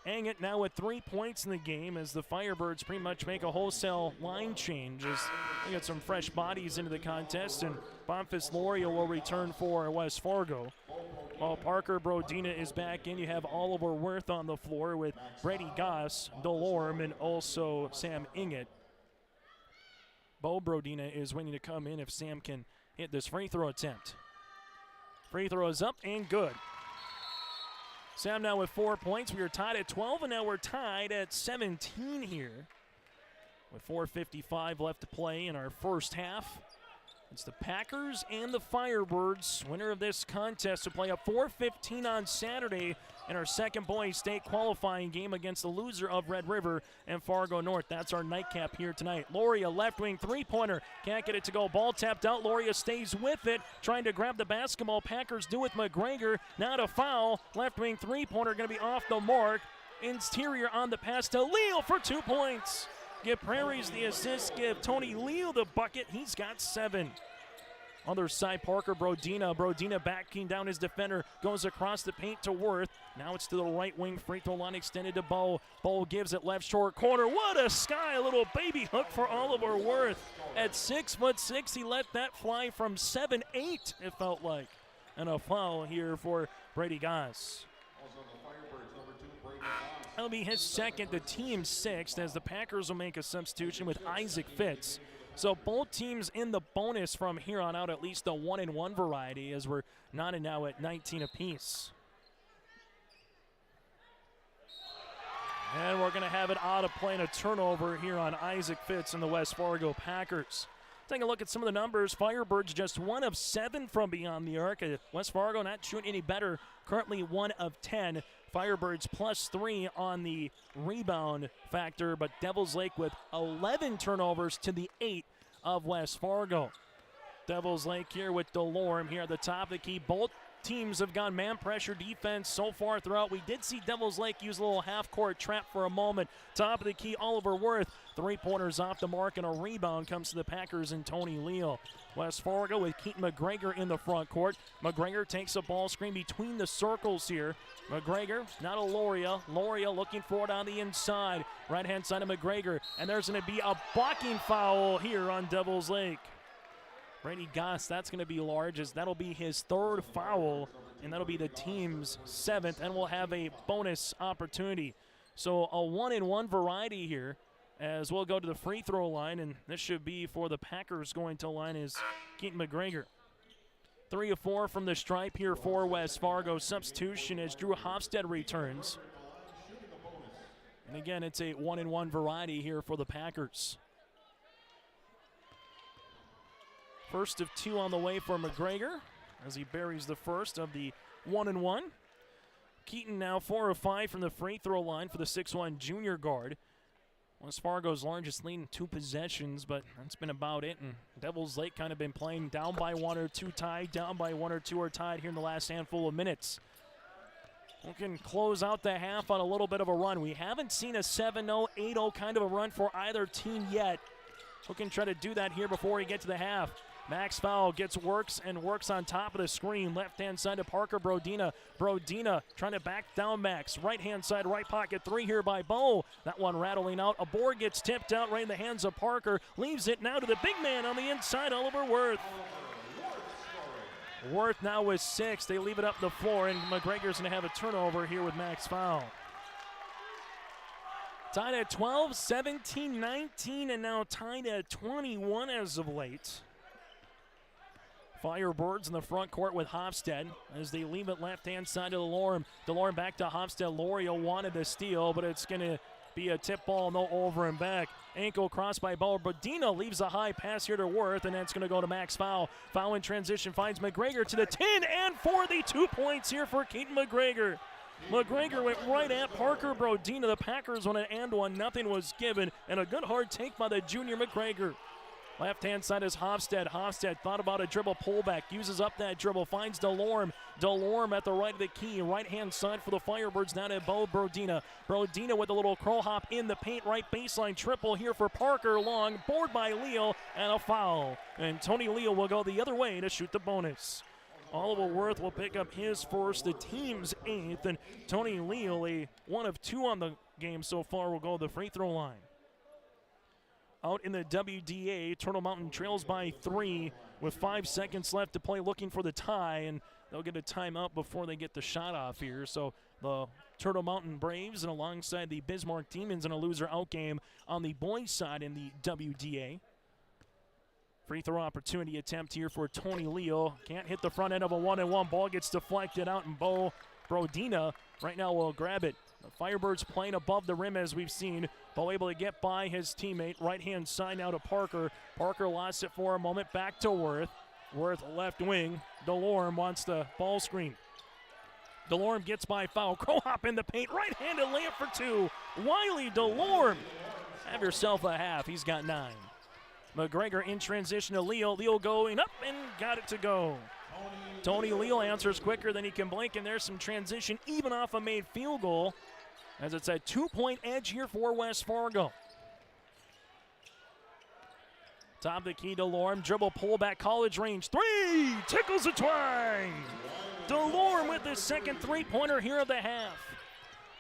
Angett now with 3 points in the game as the Firebirds pretty much make a wholesale line change as they get some fresh bodies into the contest, and Bonfils Loria will return for West Fargo. While Parker Brodina is back in, you have Oliver Worth on the floor with Brady Goss, Delorme, and also Sam Ingett. Bo Brodina is waiting to come in if Sam can hit this free throw attempt. Free throw is up and good. Sam now with 4 points. We are tied at 12, and now we're tied at 17 here. With 4:55 left to play in our first half. It's the Packers and the Firebirds, winner of this contest, to play a 4:15 on Saturday in our second Boys State qualifying game against the loser of Red River and Fargo North. That's our nightcap here tonight. Loria, left wing three-pointer. Can't get it to go. Ball tapped out. Loria stays with it, trying to grab the basketball. Packers do with McGregor. Not a foul. Left wing three-pointer going to be off the mark. Interior on the pass to Leal for 2 points. Give Prairies the assist. Give Tony Leal the bucket. He's got 7. Other side, Parker Brodina. Brodina backing down his defender. Goes across the paint to Worth. Now it's to the right wing. Free throw line extended to Bo. Bo gives it left short corner. What a sky. A little baby hook for Oliver Worth. At 6'6", he let that fly from 7'8", it felt like. And a foul here for Brady Goss. That'll be his second, the team's sixth, as the Packers will make a substitution with Isaac Fitz. So both teams in the bonus from here on out, at least the 1-and-1 variety, as we're not and now at 19 apiece. And we're going to have it out of play and a turnover here on Isaac Fitz and the West Fargo Packers. Take a look at some of the numbers. Firebirds just 1 of 7 from beyond the arc. West Fargo not shooting any better, currently 1 of 10. Firebirds +3 on the rebound factor, but Devils Lake with 11 turnovers to the 8 of West Fargo. Devils Lake here with Delorme here at the top of the key. Both teams have gone man pressure defense so far throughout. We did see Devils Lake use a little half-court trap for a moment. Top of the key, Oliver Worth. Three-pointers off the mark, and a rebound comes to the Packers and Tony Leal. West Fargo with Keaton McGregor in the front court. McGregor takes a ball screen between the circles here. McGregor, not a Loria. Loria looking for it on the inside. Right-hand side of McGregor. And there's going to be a blocking foul here on Devils Lake. Brady Goss, that's going to be large, as that'll be his 3rd foul, and that'll be the team's 7th, and we'll have a bonus opportunity. So a 1-and-1 variety here, as we'll go to the free throw line, and this should be for the Packers going to line is Keaton McGregor. 3 of 4 from the stripe here for West Fargo. Substitution as Drew Hofstad returns. And again, it's a 1-and-1 variety here for the Packers. First of 2 on the way for McGregor as he buries the first of the 1-and-1. Keaton now 4 of 5 from the free throw line for the 6'1" junior guard. West Fargo's largest lead in 2 possessions, but that's been about it. And Devils Lake kind of been playing down by 1 or 2 tied, down by 1 or 2 or tied here in the last handful of minutes. We can close out the half on a little bit of a run. We haven't seen a 7-0, 8-0 kind of a run for either team yet. We can try to do that here before we get to the half. Max Fowl works on top of the screen. Left-hand side to Parker Brodina. Brodina trying to back down Max. Right-hand side, right pocket 3 here by Bo. That one rattling out. A board gets tipped out right in the hands of Parker. Leaves it now to the big man on the inside, Oliver Worth. Worth now with 6. They leave it up the floor, and McGregor's going to have a turnover here with Max Fowl. Tied at 12, 17, 19, and now tied at 21 as of late. Firebirds in the front court with Hofstad as they leave it left-hand side to Delorme. Delorme back to Hofstad. Loria wanted the steal, but it's going to be a tip ball, no over and back. Ankle cross by Bo. Bodina leaves a high pass here to Worth, and that's going to go to Max Fowl. Foul in transition finds McGregor to the 10, and for the 2 points here for Keaton McGregor. McGregor went right at Parker Brodina. The Packers won an and one. Nothing was given, and a good hard take by the junior McGregor. Left-hand side is Hofstad. Hofstad thought about a dribble pullback, uses up that dribble, finds DeLorme. DeLorme at the right of the key. Right-hand side for the Firebirds now to Bo Brodina. Brodina with a little crow hop in the paint, right baseline triple here for Parker. Long, board by Leal, and a foul. And Tony Leal will go the other way to shoot the bonus. Oliver Worth will pick up his first, the team's 8th, and Tony Leal, a 1 of 2 on the game so far, will go to the free throw line. Out in the WDA, Turtle Mountain trails by 3 with 5 seconds left to play, looking for the tie, and they'll get a timeout before they get the shot off here. So the Turtle Mountain Braves and alongside the Bismarck Demons in a loser out game on the boys' side in the WDA. Free throw opportunity attempt here for Tony Leal. Can't hit the front end of a 1-and-1. Ball gets deflected out, and Bo Brodina right now will grab it. The Firebirds playing above the rim as we've seen. Bo able to get by his teammate. Right-hand side now to Parker. Parker lost it for a moment. Back to Worth. Worth left wing. DeLorme wants the ball screen. DeLorme gets by foul. Crow hop in the paint. Right-handed layup for 2. Wiley DeLorme. Have yourself a half. He's got 9. McGregor in transition to Leal. Leal going up and got it to go. Tony Leal answers quicker than he can blink, and there's some transition even off a made field goal, as it's a 2-point edge here for West Fargo. Top of the key, DeLorme, dribble, pull back, college range, 3, tickles the twine. DeLorme with his second three-pointer here of the half.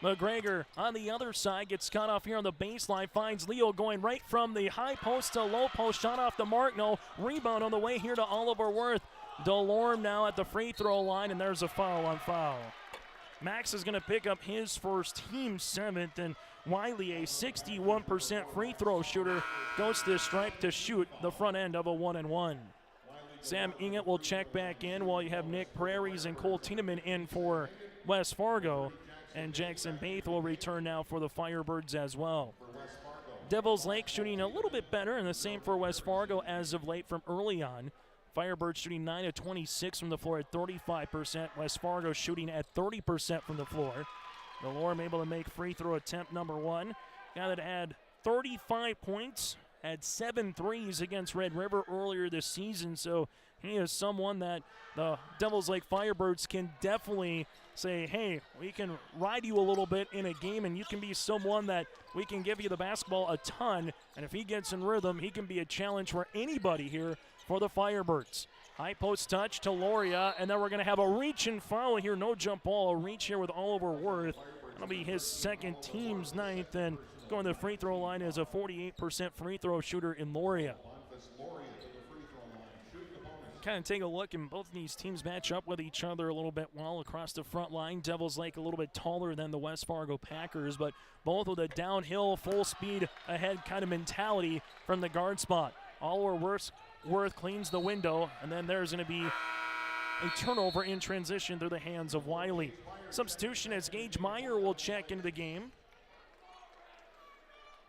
McGregor on the other side gets cut off here on the baseline, finds Leo going right from the high post to low post, shot off the mark, no, rebound on the way here to Oliver Worth. DeLorme now at the free throw line, and there's a foul on foul. Max is going to pick up his first, team 7th, and Wiley, a 61% free throw shooter, goes to the stripe to shoot the front end of a 1-and-1. Sam Inget will check back in while you have Nick Prairies and Cole Tiedemann in for West Fargo, and Jackson Baith will return now for the Firebirds as well. Devils Lake shooting a little bit better, and the same for West Fargo as of late from early on. Firebirds shooting 9 of 26 from the floor at 35%. West Fargo shooting at 30% from the floor. DeLorme able to make free throw attempt number 1. Guy that had 35 points, had 7 threes against Red River earlier this season. So he is someone that the Devils Lake Firebirds can definitely say, hey, we can ride you a little bit in a game, and you can be someone that we can give you the basketball a ton. And if he gets in rhythm, he can be a challenge for anybody here for the Firebirds. High post touch to Loria, and then we're going to have a reach and foul here. No jump ball, a reach here with Oliver Worth. That'll be his second, team's 9th, and going to the free throw line as a 48% free throw shooter in Loria. Kind of take a look, and both of these teams match up with each other a little bit well across the front line. Devils Lake a little bit taller than the West Fargo Packers, but both with a downhill, full speed ahead kind of mentality from the guard spot. Oliver Worth cleans the window, and then there's going to be a turnover in transition through the hands of Wiley. Substitution as Gage Meyer will check into the game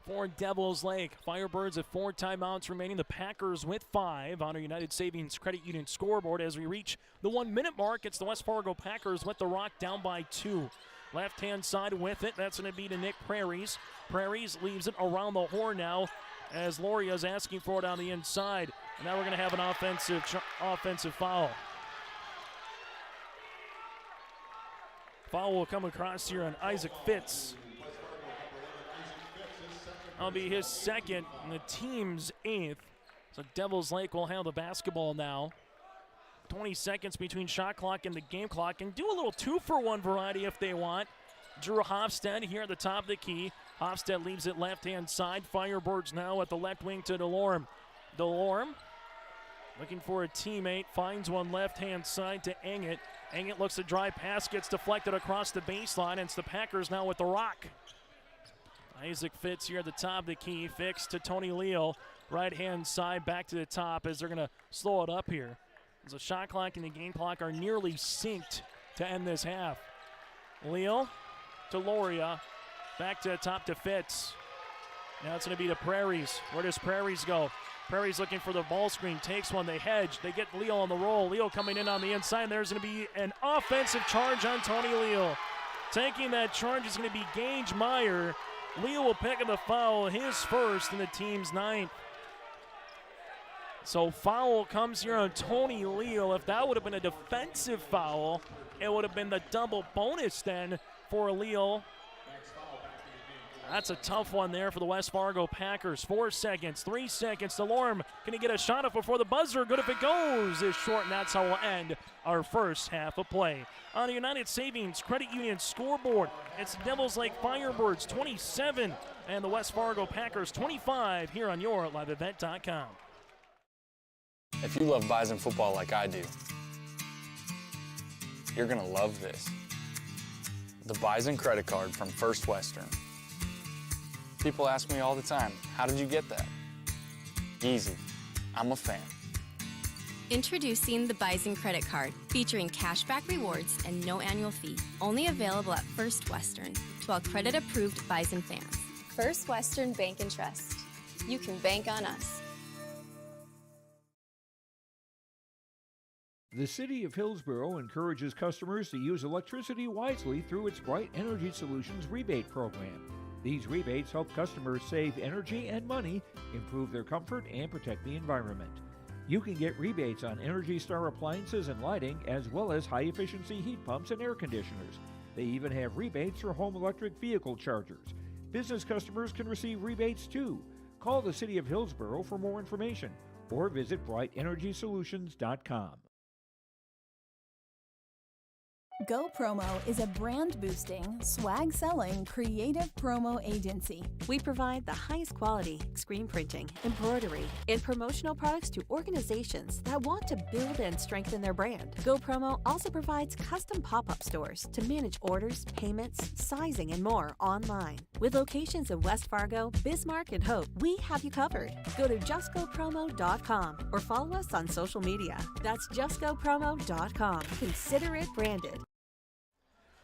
for Devils Lake. Firebirds at 4 timeouts remaining. The Packers with 5 on our United Savings Credit Union scoreboard. As we reach the 1-minute mark, it's the West Fargo Packers with the rock down by 2. Left-hand side with it. That's going to be to Nick Prairies. Prairies leaves it around the horn now as Loria is asking for it on the inside. And now we're going to have an offensive foul. Foul will come across here on Isaac Fitz. That'll be his second and the team's 8th. So Devils Lake will have the basketball now. 20 seconds between shot clock and the game clock, and do a little 2-for-1 variety if they want. Drew Hofstad here at the top of the key. Hofstad leaves it left-hand side. Firebirds now at the left wing to DeLorme. DeLorme looking for a teammate, finds one left-hand side to Enget. Enget looks to drive pass, gets deflected across the baseline, and it's the Packers now with the rock. Isaac Fitz here at the top of the key, fixed to Tony Leal. Right-hand side back to the top as they're going to slow it up here. As the shot clock and the game clock are nearly synced to end this half. Leal to Loria, back to the top to Fitz. Now it's going to be the Prairies. Where does Prairies go? Prairies looking for the ball screen, takes one, they hedge, they get Leal on the roll. Leal coming in on the inside, and there's going to be an offensive charge on Tony Leal. Taking that charge is going to be Gage Meyer. Leal will pick up the foul, his first and the team's 9th. So foul comes here on Tony Leal. If that would have been a defensive foul, it would have been the double bonus then for Leal. That's a tough one there for the West Fargo Packers. 4 seconds, 3 seconds. DeLorme, can he get a shot up before the buzzer? Good if it goes. Is short, and that's how we'll end our first half of play. On the United Savings Credit Union scoreboard, it's Devils Lake Firebirds 27 and the West Fargo Packers 25 here on your liveevent.com. If you love Bison football like I do, you're going to love this. The Bison credit card from First Western. People ask me all the time, how did you get that? Easy. I'm a fan. Introducing the Bison credit card, featuring cashback rewards and no annual fee. Only available at First Western to all credit-approved Bison fans. First Western Bank and Trust. You can bank on us. The City of Hillsborough encourages customers to use electricity wisely through its Bright Energy Solutions rebate program. These rebates help customers save energy and money, improve their comfort, and protect the environment. You can get rebates on Energy Star appliances and lighting, as well as high-efficiency heat pumps and air conditioners. They even have rebates for home electric vehicle chargers. Business customers can receive rebates too. Call the City of Hillsborough for more information or visit brightenergysolutions.com. Go Promo is a brand-boosting, swag-selling, creative promo agency. We provide the highest quality screen printing, embroidery, and promotional products to organizations that want to build and strengthen their brand. Go Promo also provides custom pop-up stores to manage orders, payments, sizing, and more online. With locations in West Fargo, Bismarck, and Hope, we have you covered. Go to justgopromo.com or follow us on social media. That's justgopromo.com. Consider it branded.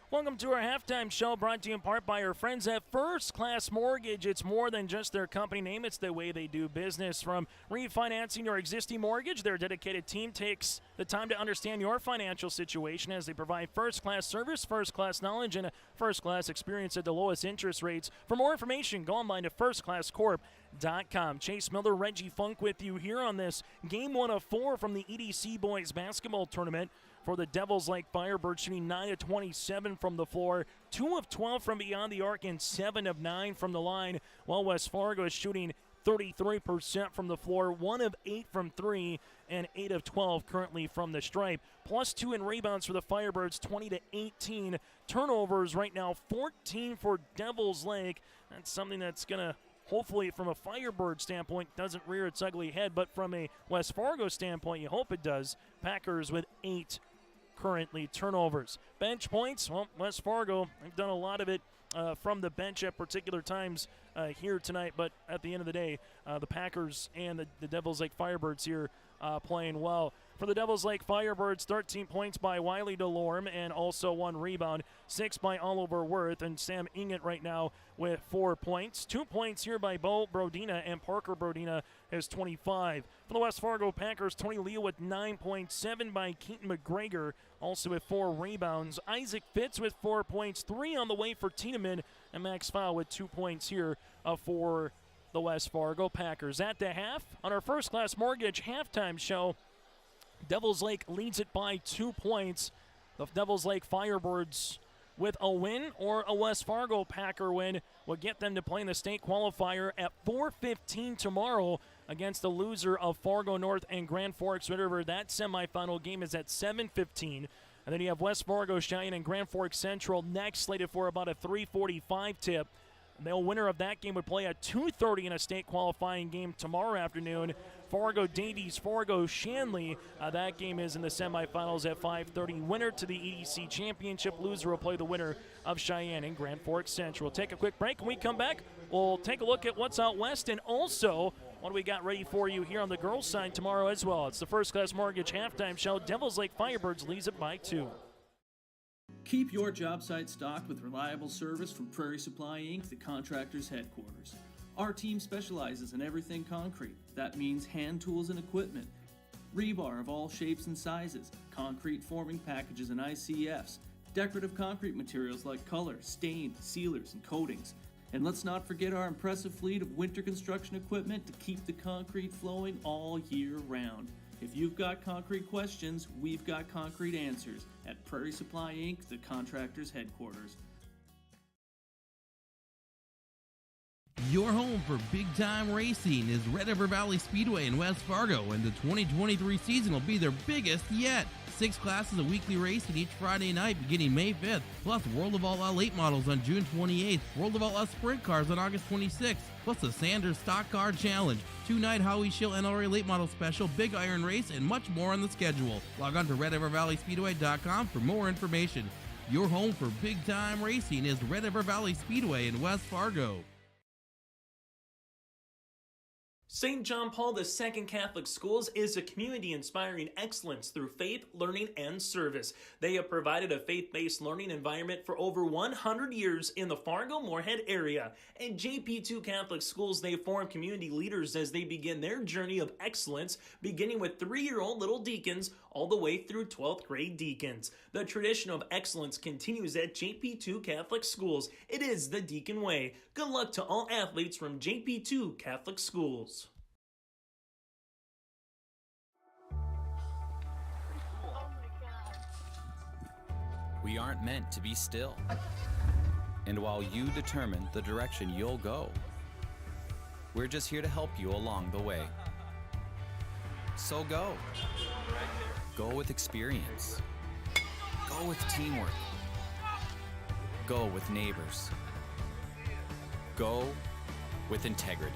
Welcome to our halftime show, brought to you in part by our friends at First Class Mortgage. It's more than just their company name, it's the way they do business. From refinancing your existing mortgage, their dedicated team takes the time to understand your financial situation as they provide first-class service, first-class knowledge, and a first-class experience at the lowest interest rates. For more information, go online to firstclasscorp.com. Chase Miller, Reggie Funk with you here on this Game 1 of 4 from the EDC Boys Basketball Tournament. For the Devils Lake Firebirds, shooting 9 of 27 from the floor, 2 of 12 from beyond the arc, and 7 of 9 from the line, while West Fargo is shooting 33% from the floor, 1 of 8 from 3, and 8 of 12 currently from the stripe. +2 in rebounds for the Firebirds, 20 to 18. Turnovers right now, 14 for Devils Lake. That's something that's going to, hopefully from a Firebird standpoint, doesn't rear its ugly head, but from a West Fargo standpoint, you hope it does. Packers with 8 currently turnovers. Bench points, well, West Fargo, they've done a lot of it from the bench at particular times here tonight, but at the end of the day, the Packers and the Devils Lake Firebirds here playing well. For the Devils Lake Firebirds, 13 points by Wiley DeLorme and also 1 rebound, 6 by Oliver Worth, and Sam Inget right now with 4 points. 2 points here by Bo Brodina, and Parker Brodina has 25. For the West Fargo Packers, Tony Leal with 9 points, 7 by Keaton McGregor, also with 4 rebounds. Isaac Fitz with 4 points, 3 on the way for Tiedemann, and Max Fowl with 2 points here for the West Fargo Packers. At the half, on our First Class Mortgage halftime show, Devils Lake leads it by 2 points. The Devils Lake Firebirds with a win or a West Fargo Packer win will get them to play in the state qualifier at 4:15 tomorrow against the loser of Fargo North and Grand Forks River. That semifinal game is at 7:15. And then you have West Fargo Cheyenne and Grand Forks Central next, slated for about a 3:45 tip. The winner of that game would play at 2:30 in a state qualifying game tomorrow afternoon. Fargo Davies, Fargo Shanley. That game is in the semifinals at 5:30. Winner to the EDC Championship. Loser will play the winner of Cheyenne and Grand Forks Central. We'll take a quick break. When we come back, we'll take a look at what's out west and also what we got ready for you here on the girls' side tomorrow as well. It's the First Class Mortgage halftime show. Devils Lake Firebirds leads it by 2. Keep your job site stocked with reliable service from Prairie Supply Inc., the contractor's headquarters. Our team specializes in everything concrete. That means hand tools and equipment, rebar of all shapes and sizes, concrete forming packages and ICFs, decorative concrete materials like color, stain, sealers, and coatings. And let's not forget our impressive fleet of winter construction equipment to keep the concrete flowing all year round. If you've got concrete questions, we've got concrete answers at Prairie Supply Inc., the contractor's headquarters. Your home for big-time racing is Red River Valley Speedway in West Fargo, and the 2023 season will be their biggest yet. 6 classes of weekly racing each Friday night beginning May 5th, plus World of All Out late models on June 28th, World of All Out sprint cars on August 26th, plus the Sanders Stock Car Challenge, 2-night Howie Schill NRA late model special, Big Iron Race, and much more on the schedule. Log on to RedRiverValleySpeedway.com for more information. Your home for big-time racing is Red River Valley Speedway in West Fargo. St. John Paul II Catholic Schools is a community inspiring excellence through faith, learning, and service. They have provided a faith-based learning environment for over 100 years in the Fargo-Moorhead area. At JP2 Catholic Schools, they form community leaders as they begin their journey of excellence, beginning with 3-year-old little deacons all the way through 12th grade deacons. The tradition of excellence continues at JP2 Catholic Schools. It is the Deacon Way. Good luck to all athletes from JP2 Catholic Schools. We aren't meant to be still. And while you determine the direction you'll go, we're just here to help you along the way. So go. Go with experience. Go with teamwork. Go with neighbors. Go with integrity.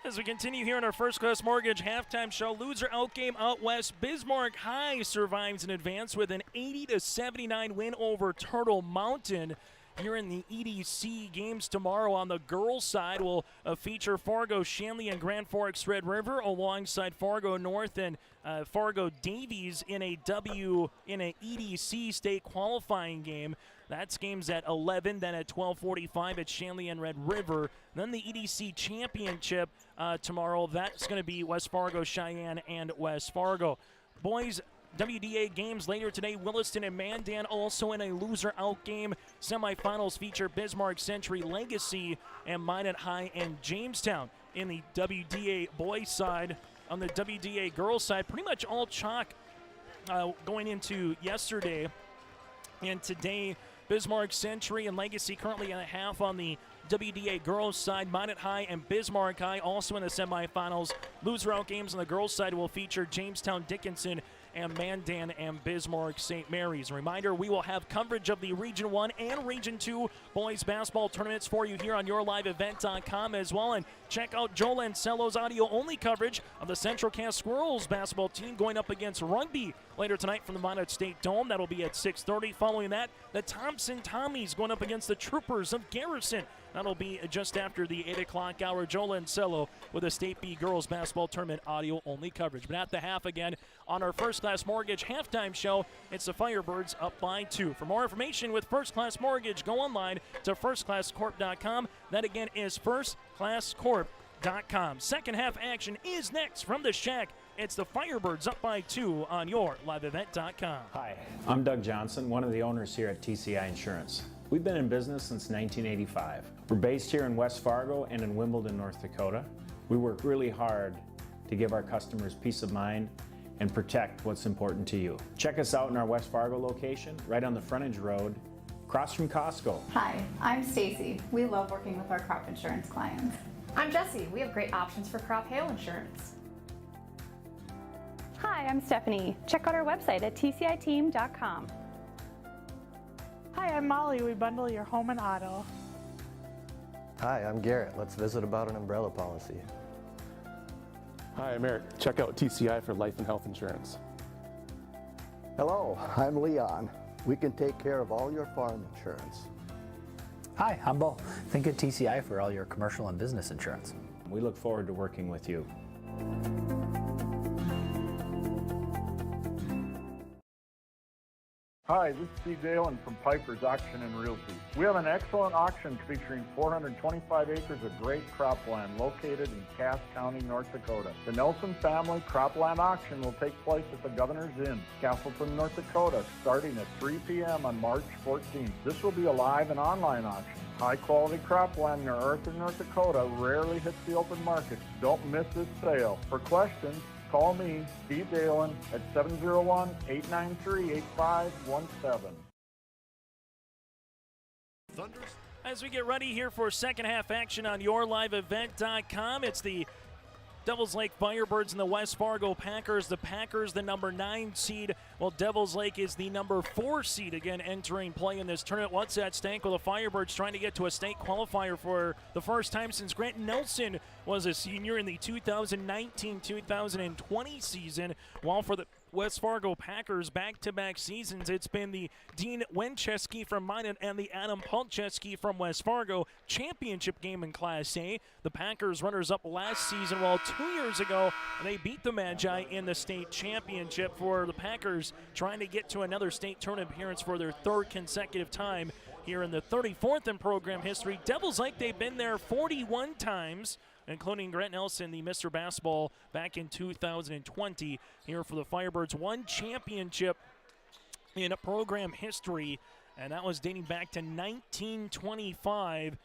As we continue here in our First Class Mortgage halftime show, loser outgame out west. Bismarck High survives in advance with an 80-79 win over Turtle Mountain. Here in the EDC games tomorrow on the girls' side will feature Fargo, Shanley, and Grand Forks Red River alongside Fargo North and Fargo Davies in an EDC state qualifying game. That's games at 11, then at 12:45 at Shanley and Red River. Then the EDC championship tomorrow. That's going to be West Fargo, Cheyenne, and West Fargo. Boys WDA games later today. Williston and Mandan also in a loser out game. Semifinals feature Bismarck, Century, Legacy, and Minot High and Jamestown. In the WDA boys side, on the WDA girls side, pretty much all chalk going into yesterday and today. Bismarck, Century, and Legacy currently in a half on the WDA girls side. Minot High and Bismarck High also in the semifinals. Loser out games on the girls side will feature Jamestown, Dickinson, and Mandan and Bismarck St. Mary's. A reminder, we will have coverage of the Region 1 and Region 2 boys basketball tournaments for you here on yourliveevent.com as well. And check out Joe Lancello's audio-only coverage of the Central Cass Squirrels basketball team going up against Rugby later tonight from the Minot State Dome. That'll be at 6:30. Following that, the Thompson Tommies going up against the Troopers of Garrison. That'll be just after the 8 o'clock hour. Joe Lancello with a State B girls basketball tournament audio-only coverage. But at the half again, on our First Class Mortgage halftime show, it's the Firebirds up by 2. For more information with First Class Mortgage, go online to firstclasscorp.com. That again is firstclasscorp.com. Second half action is next from the Shack. It's the Firebirds up by 2 on yourliveevent.com. Hi, I'm Doug Johnson, one of the owners here at TCI Insurance. We've been in business since 1985. We're based here in West Fargo and in Wimbledon, North Dakota. We work really hard to give our customers peace of mind and protect what's important to you. Check us out in our West Fargo location, right on the frontage road, across from Costco. Hi, I'm Stacy. We love working with our crop insurance clients. I'm Jessie. We have great options for crop hail insurance. Hi, I'm Stephanie. Check out our website at tciteam.com. Hi, I'm Molly. We bundle your home and auto. Hi, I'm Garrett. Let's visit about an umbrella policy. Hi, I'm Eric. Check out TCI for life and health insurance. Hello, I'm Leon. We can take care of all your farm insurance. Hi, I'm Bo. Think of TCI for all your commercial and business insurance. We look forward to working with you. Hi, this is Steve Dalen from Piper's Auction and Realty. We have an excellent auction featuring 425 acres of great cropland located in Cass County, North Dakota. The Nelson Family Cropland Auction will take place at the Governor's Inn, Castleton, North Dakota, starting at 3 p.m. on March 14th. This will be a live and online auction. High-quality cropland near Arthur, North Dakota rarely hits the open market. Don't miss this sale. For questions, call me, Steve Dalen, at 701-893-8517. As we get ready here for second half action on YourLiveEvent.com, it's the Devils Lake Firebirds and the West Fargo Packers. The Packers, the number 9 seed, while Devils Lake is the number 4 seed, again entering play in this tournament. What's at stake? Well, the Firebirds trying to get to a state qualifier for the first time since Grant Nelson was a senior in the 2019-2020 season, while for the West Fargo Packers, back-to-back seasons, it's been the Dean Wencheski from Minot and the Adam Polcheski from West Fargo championship game in Class A. The Packers runners-up last season, while 2 years ago they beat the Magi in the state championship. For the Packers, trying to get to another state tournament appearance for their third consecutive time here in the 34th in program history. Devils Lake, they've been there 41 times, including Grant Nelson, the Mr. Basketball, back in 2020. Here for the Firebirds, one championship in program history, and that was dating back to 1925.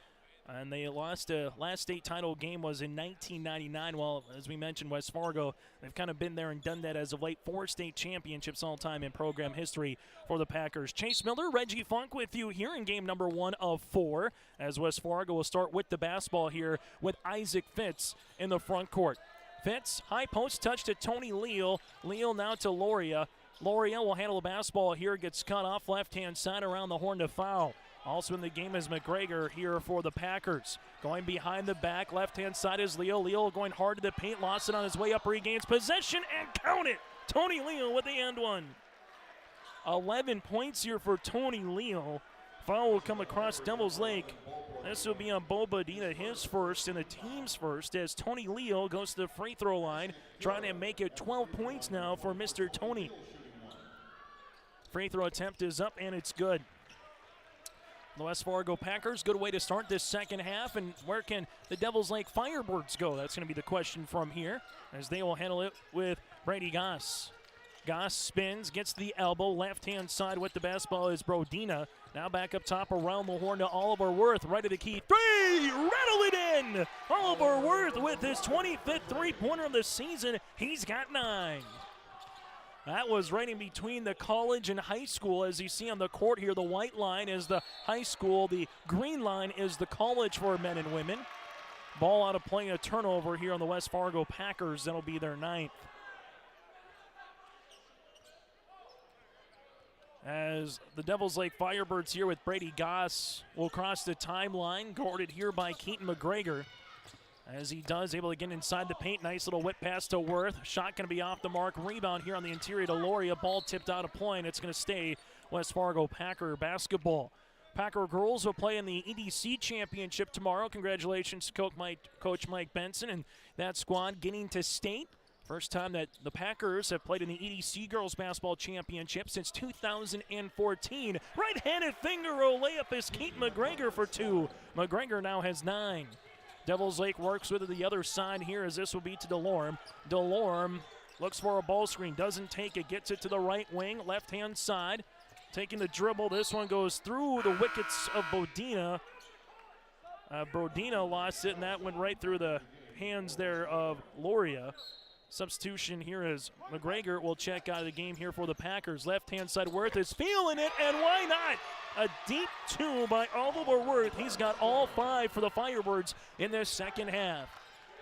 And they lost a last state title game was in 1999. Well, as we mentioned, West Fargo, they've kind of been there and done that as of late. 4 state championships all time in program history for the Packers. Chase Miller, Reggie Funk with you here in game number 1 of 4, as West Fargo will start with the basketball here with Isaac Fitz in the front court. Fitz, high post touch to Tony Leal. Leal now to Loria. Loria will handle the basketball here, gets cut off left-hand side around the horn to foul. Also in the game is McGregor here for the Packers. Going behind the back, left-hand side is Leal. Leal going hard to the paint, lost it on his way up, regains possession, and count it! Tony Leal with the end one. 11 points here for Tony Leal. Foul will come across Devils Lake. This will be on Bo Badina, his first and the team's first, as Tony Leal goes to the free throw line, trying to make it 12 points now for Mr. Tony. Free throw attempt is up, and it's good. The West Fargo Packers, good way to start this second half, and where can the Devils Lake Firebirds go? That's going to be the question from here, as they will handle it with Brady Goss. Goss spins, gets the elbow, left-hand side with the basketball is Brodina. Now back up top around the horn to Oliver Worth, right of the key. 3, rattle it in! Oliver Worth with his 25th three-pointer of the season. He's got 9. That was right in between the college and high school. As you see on the court here, the white line is the high school. The green line is the college for men and women. Ball out of play, a turnover here on the West Fargo Packers. That'll be their 9th. As the Devils Lake Firebirds here with Brady Goss will cross the timeline, guarded here by Keaton McGregor. As he does, able to get inside the paint. Nice little whip pass to Worth. Shot going to be off the mark. Rebound here on the interior to Loria. Ball tipped out of play, and it's going to stay West Fargo Packer basketball. Packer girls will play in the EDC championship tomorrow. Congratulations to Coach Mike Benson and that squad getting to state. First time that the Packers have played in the EDC girls basketball championship since 2014. Right-handed finger roll layup is Keaton McGregor for 2. McGregor now has 9. Devils Lake works with it the other side here, as this will be to DeLorme. DeLorme looks for a ball screen, doesn't take it, gets it to the right wing, left-hand side. Taking the dribble, this one goes through the wickets of Bodina. Bodina lost it, and that went right through the hands there of Loria. Substitution here is McGregor will check out of the game here for the Packers. Left-hand side, Worth is feeling it, and why not? A deep 2 by Oliver Worth. He's got all 5 for the Firebirds in this second half.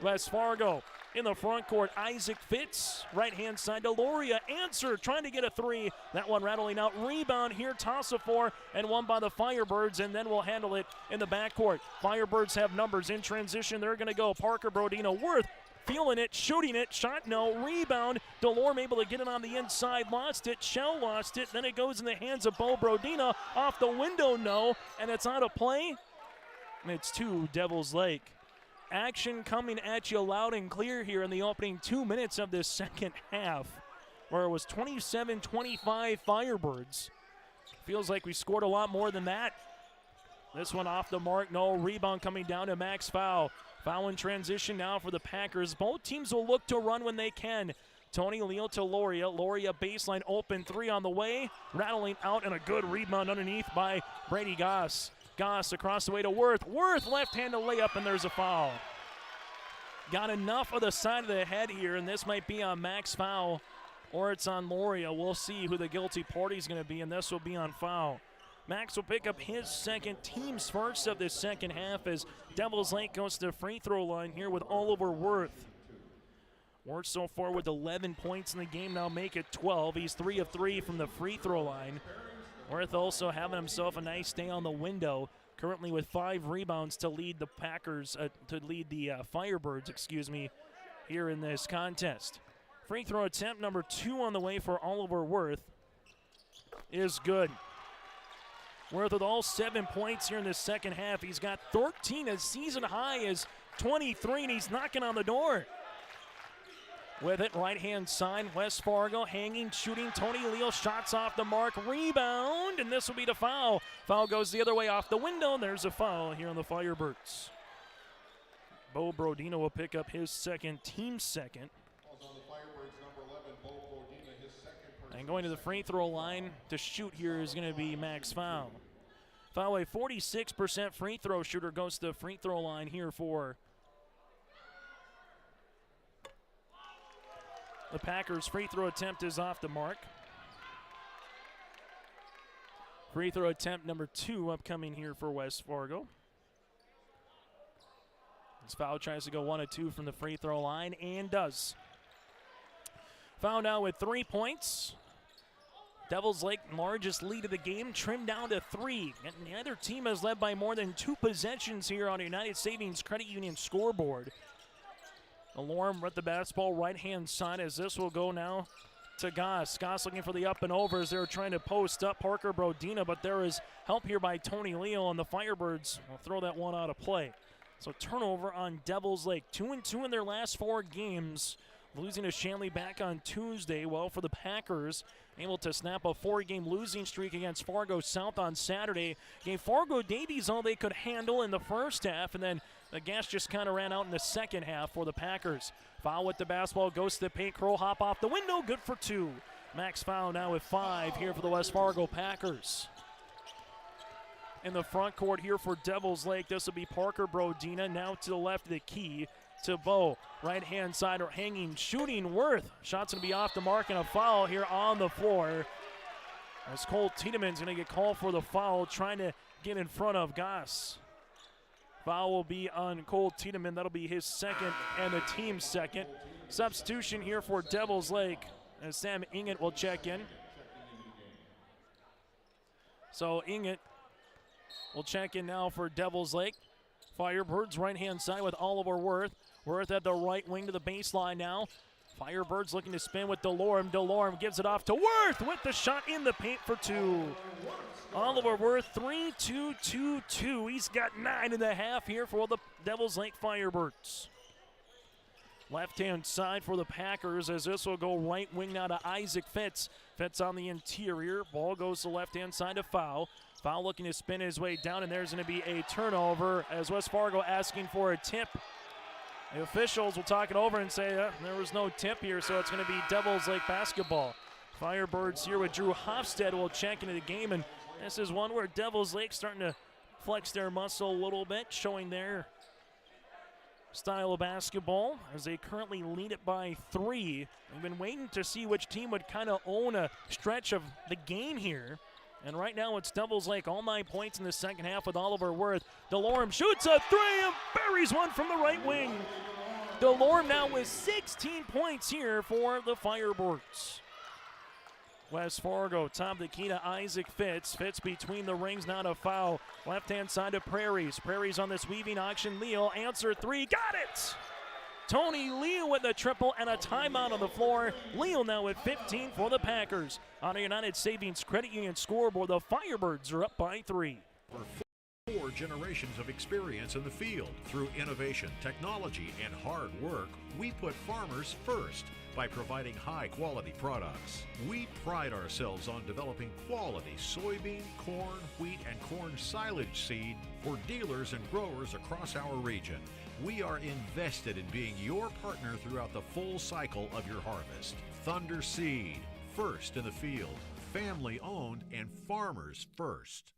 West Fargo in the front court. Isaac Fitz, right-hand side to Loria. Answer, trying to get a 3. That one rattling out. Rebound here, toss of 4, and one by the Firebirds, and then we'll handle it in the backcourt. Firebirds have numbers in transition. They're going to go Parker, Brodino, Worth. Feeling it, shooting it, shot no, rebound. DeLorme able to get it on the inside, lost it. Shell lost it, then it goes in the hands of Bo Brodina. Off the window, no, and it's out of play. And it's 2 Devils Lake. Action coming at you loud and clear here in the opening 2 minutes of this second half, where it was 27-25 Firebirds. Feels like we scored a lot more than that. This one off the mark, no. Rebound coming down to Max Foul. Foul in transition now for the Packers. Both teams will look to run when they can. Tony Leal to Loria. Loria baseline open three on the way. Rattling out and a good rebound underneath by Brady Goss. Goss across the way to Worth. Worth left-handed layup, and there's a foul. Got enough of the side of the head here, and this might be on Max Foul or it's on Loria. We'll see who the guilty party is going to be, and this will be on foul. Max will pick up his second, team's first of this second half as Devils Lake goes to the free throw line here with Oliver Worth. Worth so far with 11 points in the game, now make it 12. He's 3 of 3 from the free throw line. Worth also having himself a nice day on the window, currently with 5 rebounds to lead the Packers, Firebirds, here in this contest. Free throw attempt number 2 on the way for Oliver Worth is good. Worth with all 7 points here in the second half. He's got 13. His season high is 23, and he's knocking on the door. With it, right-hand side, West Fargo hanging, shooting. Tony Leal shots off the mark, rebound, and this will be the foul. Foul goes the other way off the window, and there's a foul here on the Firebirds. Bo Brodino will pick up his second, team second. And going to the free throw line to shoot here is going to be Max Foul. Foul, a 46% free throw shooter, goes to the free throw line here for the Packers. Free throw attempt is off the mark. Free throw attempt number 2 upcoming here for West Fargo. This Foul tries to go 1 of 2 from the free throw line and does. Foul now with 3 points. Devils Lake, largest lead of the game, trimmed down to 3. And neither team has led by more than 2 possessions here on a United Savings Credit Union scoreboard. Alorm with the basketball right-hand side as this will go now to Goss. Goss looking for the up and over as they're trying to post up Parker Brodina, but there is help here by Tony Leal, and the Firebirds will throw that one out of play. So turnover on Devils Lake. 2-2 in their last 4 games. Losing to Shanley back on Tuesday. Well, for the Packers, able to snap a 4-game losing streak against Fargo South on Saturday. Gave Fargo Davies all they could handle in the first half, and then the gas just kind of ran out in the second half for the Packers. Foul with the basketball, goes to the paint, Crow hop off the window, good for 2. Max Foul now with 5 here for the West Fargo Packers. In the front court here for Devils Lake, this will be Parker Brodina, now to the left of the key. To Bo, right-hand side or hanging, shooting Worth. Shot's going to be off the mark and a foul here on the floor. As Cole Tiedemann's going to get called for the foul, trying to get in front of Goss. Foul will be on Cole Tiedemann. That'll be his second and the team's second. Substitution here for Devils Lake as Sam Inget will check in. So Inget will check in now for Devils Lake. Firebirds right-hand side with Oliver Worth. Worth at the right wing to the baseline now. Firebirds looking to spin with DeLorme. DeLorme gives it off to Worth with the shot in the paint for 2. Oliver Worth 3-2-2-2. He's got 9.5 here for the Devils Lake Firebirds. Left-hand side for the Packers as this will go right wing now to Isaac Fitz. Fitz on the interior. Ball goes to left-hand side to Foul. Foul looking to spin his way down, and there's going to be a turnover as West Fargo asking for a tip. The officials will talk it over and say there was no tip here, so it's going to be Devils Lake basketball. Firebirds here with Drew Hofstad will check into the game, and this is one where Devils Lake starting to flex their muscle a little bit, showing their style of basketball as they currently lead it by 3. We've been waiting to see which team would kind of own a stretch of the game here. And right now it's Devils Lake, all 9 points in the second half with Oliver Worth. DeLorme shoots a 3 and buries one from the right wing. DeLorme now with 16 points here for the Firebirds. West Fargo, top of the key to Isaac Fitz. Fitz between the rings, now to Foul. Left-hand side to Prairies. Prairies on this weaving auction. Leal, answer 3, got it! Tony Leal with the triple and a timeout on the floor. Leal now with 15 for the Packers. On a United Savings Credit Union scoreboard, the Firebirds are up by 3. For 4 generations of experience in the field, through innovation, technology, and hard work, we put farmers first. by providing high-quality products. We pride ourselves on developing quality soybean, corn, wheat, and corn silage seed for dealers and growers across our region. We are invested in being your partner throughout the full cycle of your harvest. Thunder Seed, first in the field, family-owned and farmers first.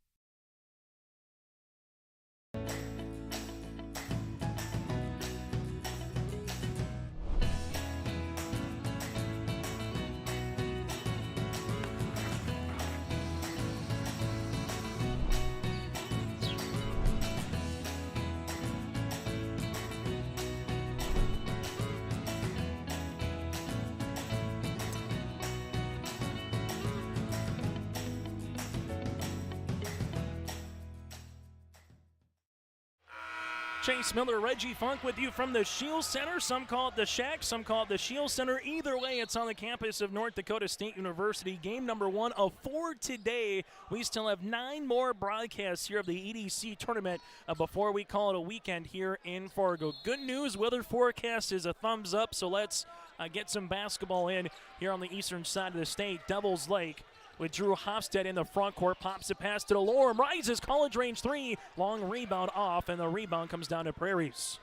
Chase Miller, Reggie Funk with you from the Shield Center. Some call it the Shack, some call it the Shield Center. Either way, it's on the campus of North Dakota State University. Game number 1 of 4 today. We still have 9 more broadcasts here of the EDC tournament before we call it a weekend here in Fargo. Good news, weather forecast is a thumbs up, so let's get some basketball in here on the eastern side of the state. Devils Lake with Drew Hofstad in the front court, pops it past to DeLorme, rises, college range 3, long rebound off, and the rebound comes down to Prairies.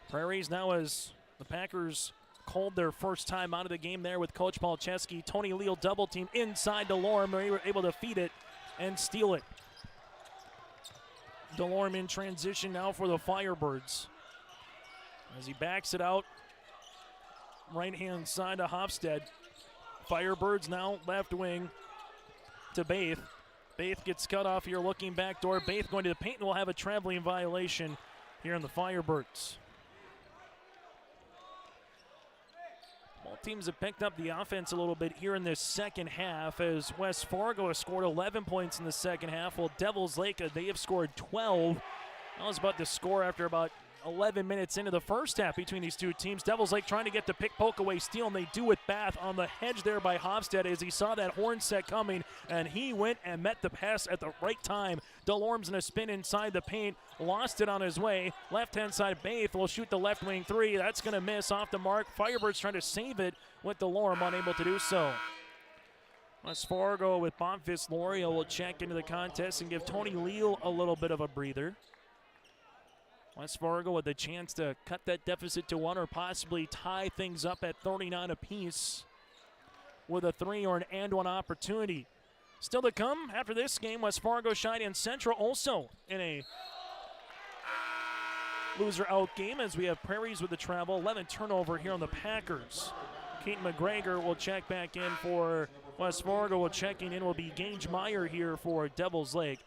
Prairies now, as the Packers called their first time out of the game there with Coach Palczewski. Tony Leal double team inside DeLorme. They were able to feed it and steal it. DeLorme in transition now for the Firebirds. As he backs it out, right-hand side to Hofstad. Firebirds now left wing to Baith. Baith gets cut off here, looking back door. Baith going to the paint and will have a traveling violation here in the Firebirds. Both teams have picked up the offense a little bit here in this second half, as West Fargo has scored 11 points in the second half, while Devils Lake, they have scored 12. That was about the score after about 11 minutes into the first half between these two teams. Devils Lake trying to get the pick, poke away, steal, and they do with Bath on the hedge there by Hofstad as he saw that horn set coming, and he went and met the pass at the right time. DeLorme's in a spin inside the paint, lost it on his way. Left-hand side, Baith will shoot the left wing 3. That's going to miss off the mark. Firebirds trying to save it with DeLorme, unable to do so. West Fargo with Bonfils Loria will check into the contest and give Tony Leal a little bit of a breather. West Fargo with a chance to cut that deficit to 1 or possibly tie things up at 39 apiece with a 3 or an and 1 opportunity. Still to come after this game, West Fargo Cheyenne Central also in a loser out game, as we have Prairies with the travel. 11 turnover here on the Packers. Keaton McGregor will check back in for West Fargo. Checking in will be Gage Meyer here for Devils Lake.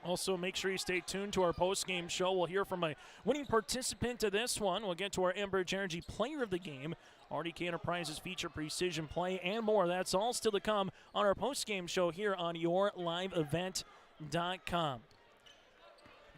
Also, make sure you stay tuned to our post-game show. We'll hear from a winning participant to this one. We'll get to our Enbridge Energy Player of the Game. RDK Enterprises feature precision play and more. That's all still to come on our post-game show here on YourLiveEvent.com.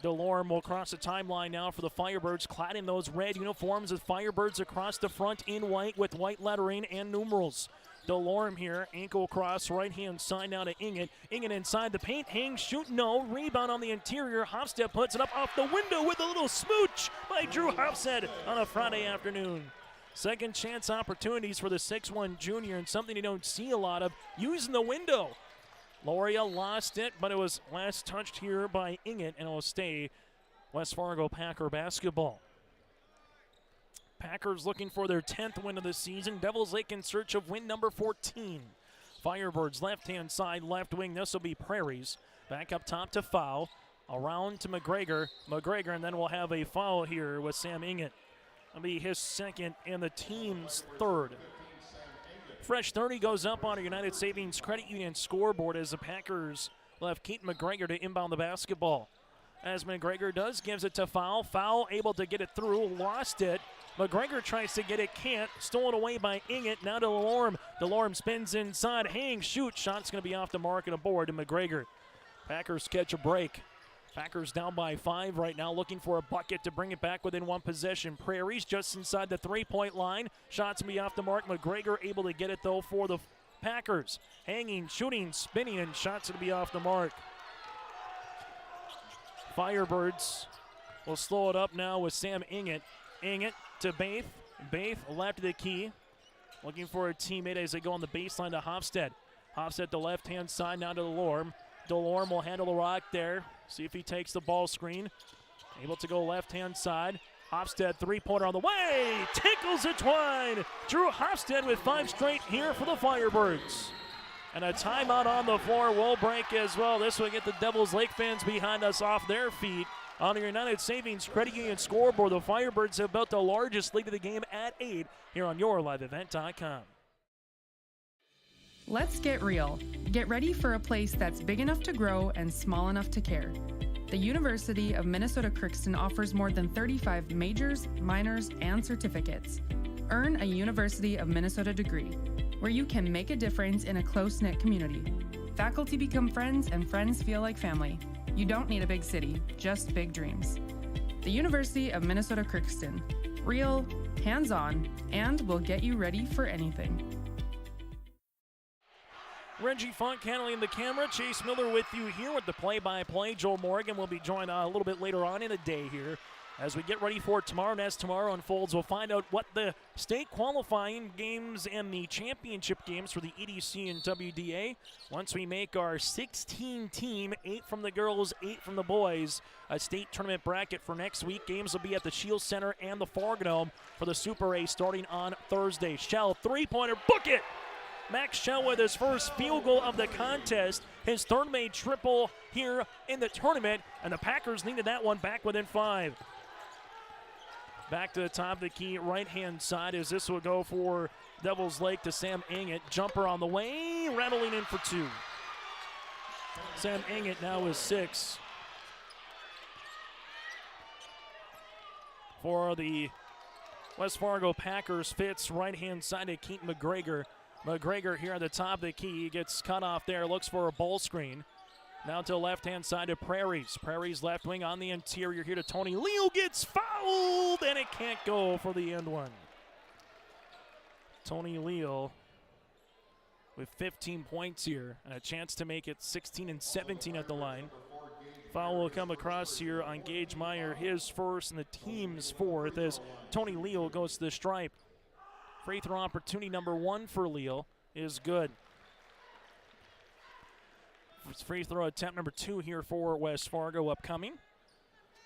DeLorme will cross the timeline now for the Firebirds, clad in those red uniforms with Firebirds across the front in white with white lettering and numerals. DeLorme here, ankle cross, right-hand side now to Inget. Inget inside the paint, hang, shoot, no. Rebound on the interior. Hofstad puts it up off the window with a little smooch by Drew Hofstad on a Friday afternoon. Second chance opportunities for the 6'1 junior, and something you don't see a lot of, using the window. Loria lost it, but it was last touched here by Inget, and it will stay West Fargo Packer basketball. Packers looking for their 10th win of the season. Devils Lake in search of win number 14. Firebirds left-hand side, left wing. This will be Prairies. Back up top to foul. Around to McGregor. McGregor, and then we'll have a foul here with Sam Inget. That'll be his second and the team's third. Fresh 30 goes up on a United Savings Credit Union scoreboard as the Packers left Keaton McGregor to inbound the basketball. As McGregor does, gives it to Foul. Foul able to get it through, lost it. McGregor tries to get it, can't. Stolen away by Inget, now to DeLorme. DeLorme spins inside, hang, shoot. Shot's going to be off the mark and a board to McGregor. Packers catch a break. Packers down by 5 right now, looking for a bucket to bring it back within one possession. Prairies just inside the three-point line. Shots will be off the mark. McGregor able to get it, though, for the Packers. Hanging, shooting, spinning, and shots will be off the mark. Firebirds will slow it up now with Sam Inget. Inget to Baith. Baith left of the key, looking for a teammate as they go on the baseline to Hofstad. Hofstad the left-hand side, now to Delorme. Delorme will handle the rock there. See if he takes the ball screen. Able to go left-hand side. Hofstad three-pointer on the way. Tickles it twine. Drew Hofstad with 5 straight here for the Firebirds. And a timeout on the floor will break as well. This will get the Devils Lake fans behind us off their feet. On the United Savings Credit Union scoreboard, the Firebirds have built the largest lead of the game at 8 here on YourLiveEvent.com. Let's get real. Get ready for a place that's big enough to grow and small enough to care. The University of Minnesota Crookston offers more than 35 majors, minors, and certificates. Earn a University of Minnesota degree, where you can make a difference in a close-knit community. Faculty become friends and friends feel like family. You don't need a big city, just big dreams. The University of Minnesota Crookston. Real, hands-on, and will get you ready for anything. Reggie Funk handling the camera. Chase Miller with you here with the play-by-play. Joel Morgan will be joined a little bit later on in the day here as we get ready for tomorrow. And as tomorrow unfolds, we'll find out what the state qualifying games and the championship games for the EDC and WDA. Once we make our 16-team, 8 from the girls, 8 from the boys, a state tournament bracket for next week. Games will be at the Shield Center and the Fargo Dome for the Super A starting on Thursday. Shell, three-pointer, book it! Max Shell with his first field goal of the contest, his third made triple here in the tournament, and the Packers needed that one back within 5. Back to the top of the key, right-hand side, as this will go for Devils Lake to Sam Ingett. Jumper on the way, rattling in for 2. Sam Ingett now with 6. For the West Fargo Packers, Fitz right-hand side to Keaton McGregor. McGregor here at the top of the key, gets cut off there, looks for a ball screen. Now to the left-hand side to Prairies. Prairies left wing on the interior here to Tony. Leo gets fouled, and it can't go for the end one. Tony Leo with 15 points here and a chance to make it 16 and 17 at the line. Foul will come across here on Gage Meyer, his first and the team's 4th as Tony Leo goes to the stripe. Free throw opportunity number 1 for Leo is good. Free throw attempt number 2 here for West Fargo upcoming.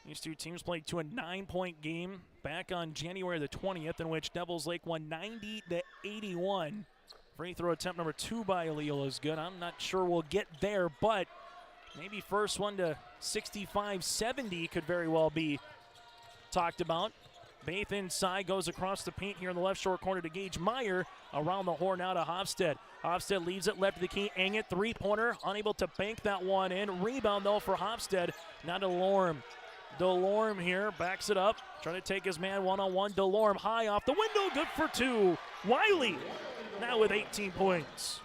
These two teams played to a 9-point game back on January the 20th in which Devils Lake won 90-81. Free throw attempt number 2 by Leo is good. I'm not sure we'll get there, but maybe first one to 65-70 could very well be talked about. Baith inside, goes across the paint here in the left short corner to Gage Meyer. Around the horn now to Hofstad. Hofstad leaves it left of the key. Ingett, three-pointer, unable to bank that one in. Rebound, though, for Hofstad. Now to Delorme. Delorme here, backs it up. Trying to take his man one-on-one. Delorme high off the window, good for 2. Wiley now with 18 points.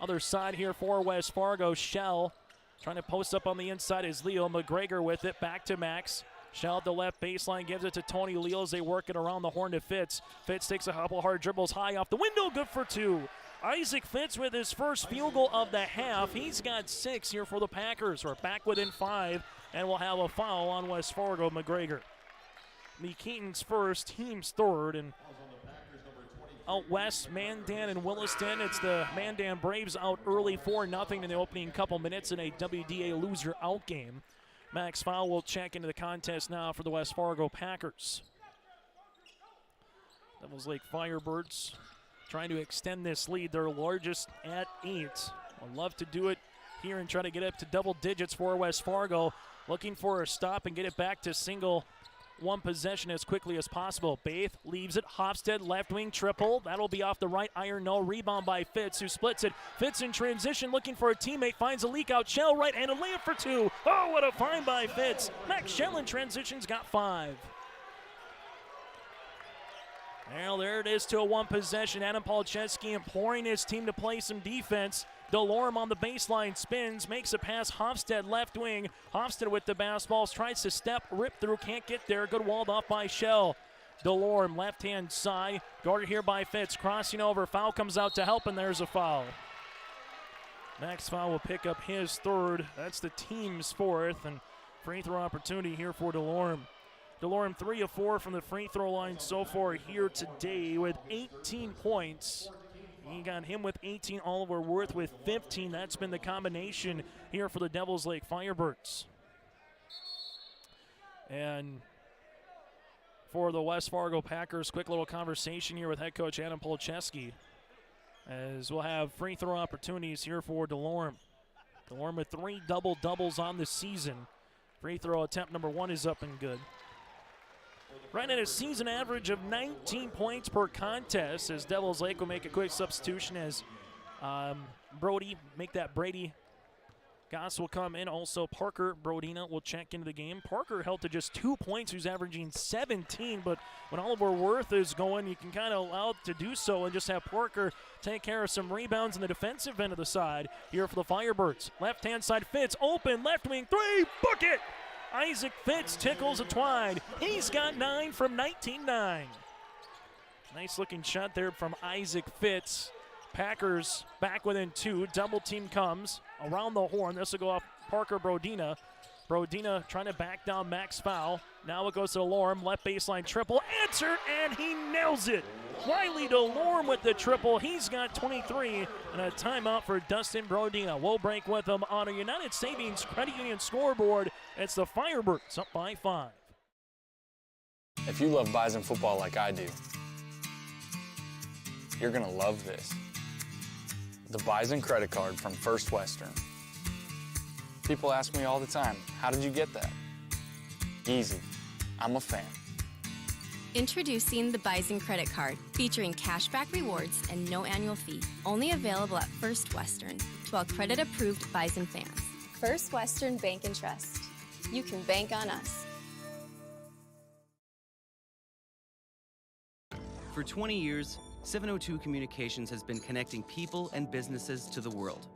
Other side here for West Fargo. Shell trying to post up on the inside is Leo. McGregor with it, back to Max. Shell to left baseline, gives it to Tony Leo as they work it around the horn to Fitz. Fitz takes a couple hard dribbles high off the window, good for 2. Isaac Fitz with his first field goal of the half. He's got 6 here for the Packers. We're back within 5, and we'll have a foul on West Fargo. McGregor. The Keaton's first, team's 3rd, and out west, Mandan and Williston. It's the Mandan Braves out early 4-0 in the opening couple minutes in a WDA loser out game. Max Fowl will check into the contest now for the West Fargo Packers. Devils Lake Firebirds trying to extend this lead, their largest at 8. Would love to do it here and try to get up to double digits for West Fargo. Looking for a stop and get it back to single one possession as quickly as possible. Baith leaves it. Hofstad left wing triple. That'll be off the right iron. No rebound by Fitz, who splits it. Fitz in transition, looking for a teammate. Finds a leak out. Shell right-handed layup for 2. Oh, what a find by Fitz. Max Shell in transition's got 5. Well, there it is to a one possession. Adam Palczewski imploring his team to play some defense. Delorme on the baseline spins, makes a pass. Hofstad left wing. Hofstad with the basketball, tries to step, rip through, can't get there. Good walled off by Shell. Delorme left-hand side, guarded here by Fitz. Crossing over, foul comes out to help, and there's a foul. Max Fowl will pick up his 3rd. That's the team's 4th, and free throw opportunity here for Delorme. DeLorme 3 of 4 from the free throw line so far here today with 18 points. You got him with 18, Oliver Worth with 15. That's been the combination here for the Devils Lake Firebirds. And for the West Fargo Packers, quick little conversation here with head coach Adam Polcheski, as we'll have free throw opportunities here for DeLorme. DeLorme with 3 double-doubles on the season. Free throw attempt number 1 is up and good. Right at a season average of 19 points per contest, as Devils Lake will make a quick substitution as Brody, make that Brady. Goss will come in. Also, Parker Brodina will check into the game. Parker held to just 2 points, who's averaging 17, but when Oliver Worth is going, you can kind of allow it to do so and just have Parker take care of some rebounds in the defensive end of the side here for the Firebirds. Left-hand side Fitz, open, left wing 3, book it! Isaac Fitz tickles a twine. He's got 9 from 19-9. Nice looking shot there from Isaac Fitz. Packers back within 2. Double team comes around the horn. This will go off Parker Brodina. Brodina trying to back down Max Foul. Now it goes to DeLorme. Left baseline triple. Answer, and he nails it. Riley DeLorme with the triple. He's got 23, and a timeout for Dustin Brodina. We'll break with him on a United Savings Credit Union scoreboard. It's the Firebirds up by 5. If you love Bison football like I do, you're going to love this. The Bison credit card from First Western. People ask me all the time, how did you get that? Easy. I'm a fan. Introducing the Bison Credit Card, featuring cashback rewards and no annual fee. Only available at First Western to all credit-approved Bison fans. First Western Bank and Trust. You can bank on us. For 20 years, 702 Communications has been connecting people and businesses to the world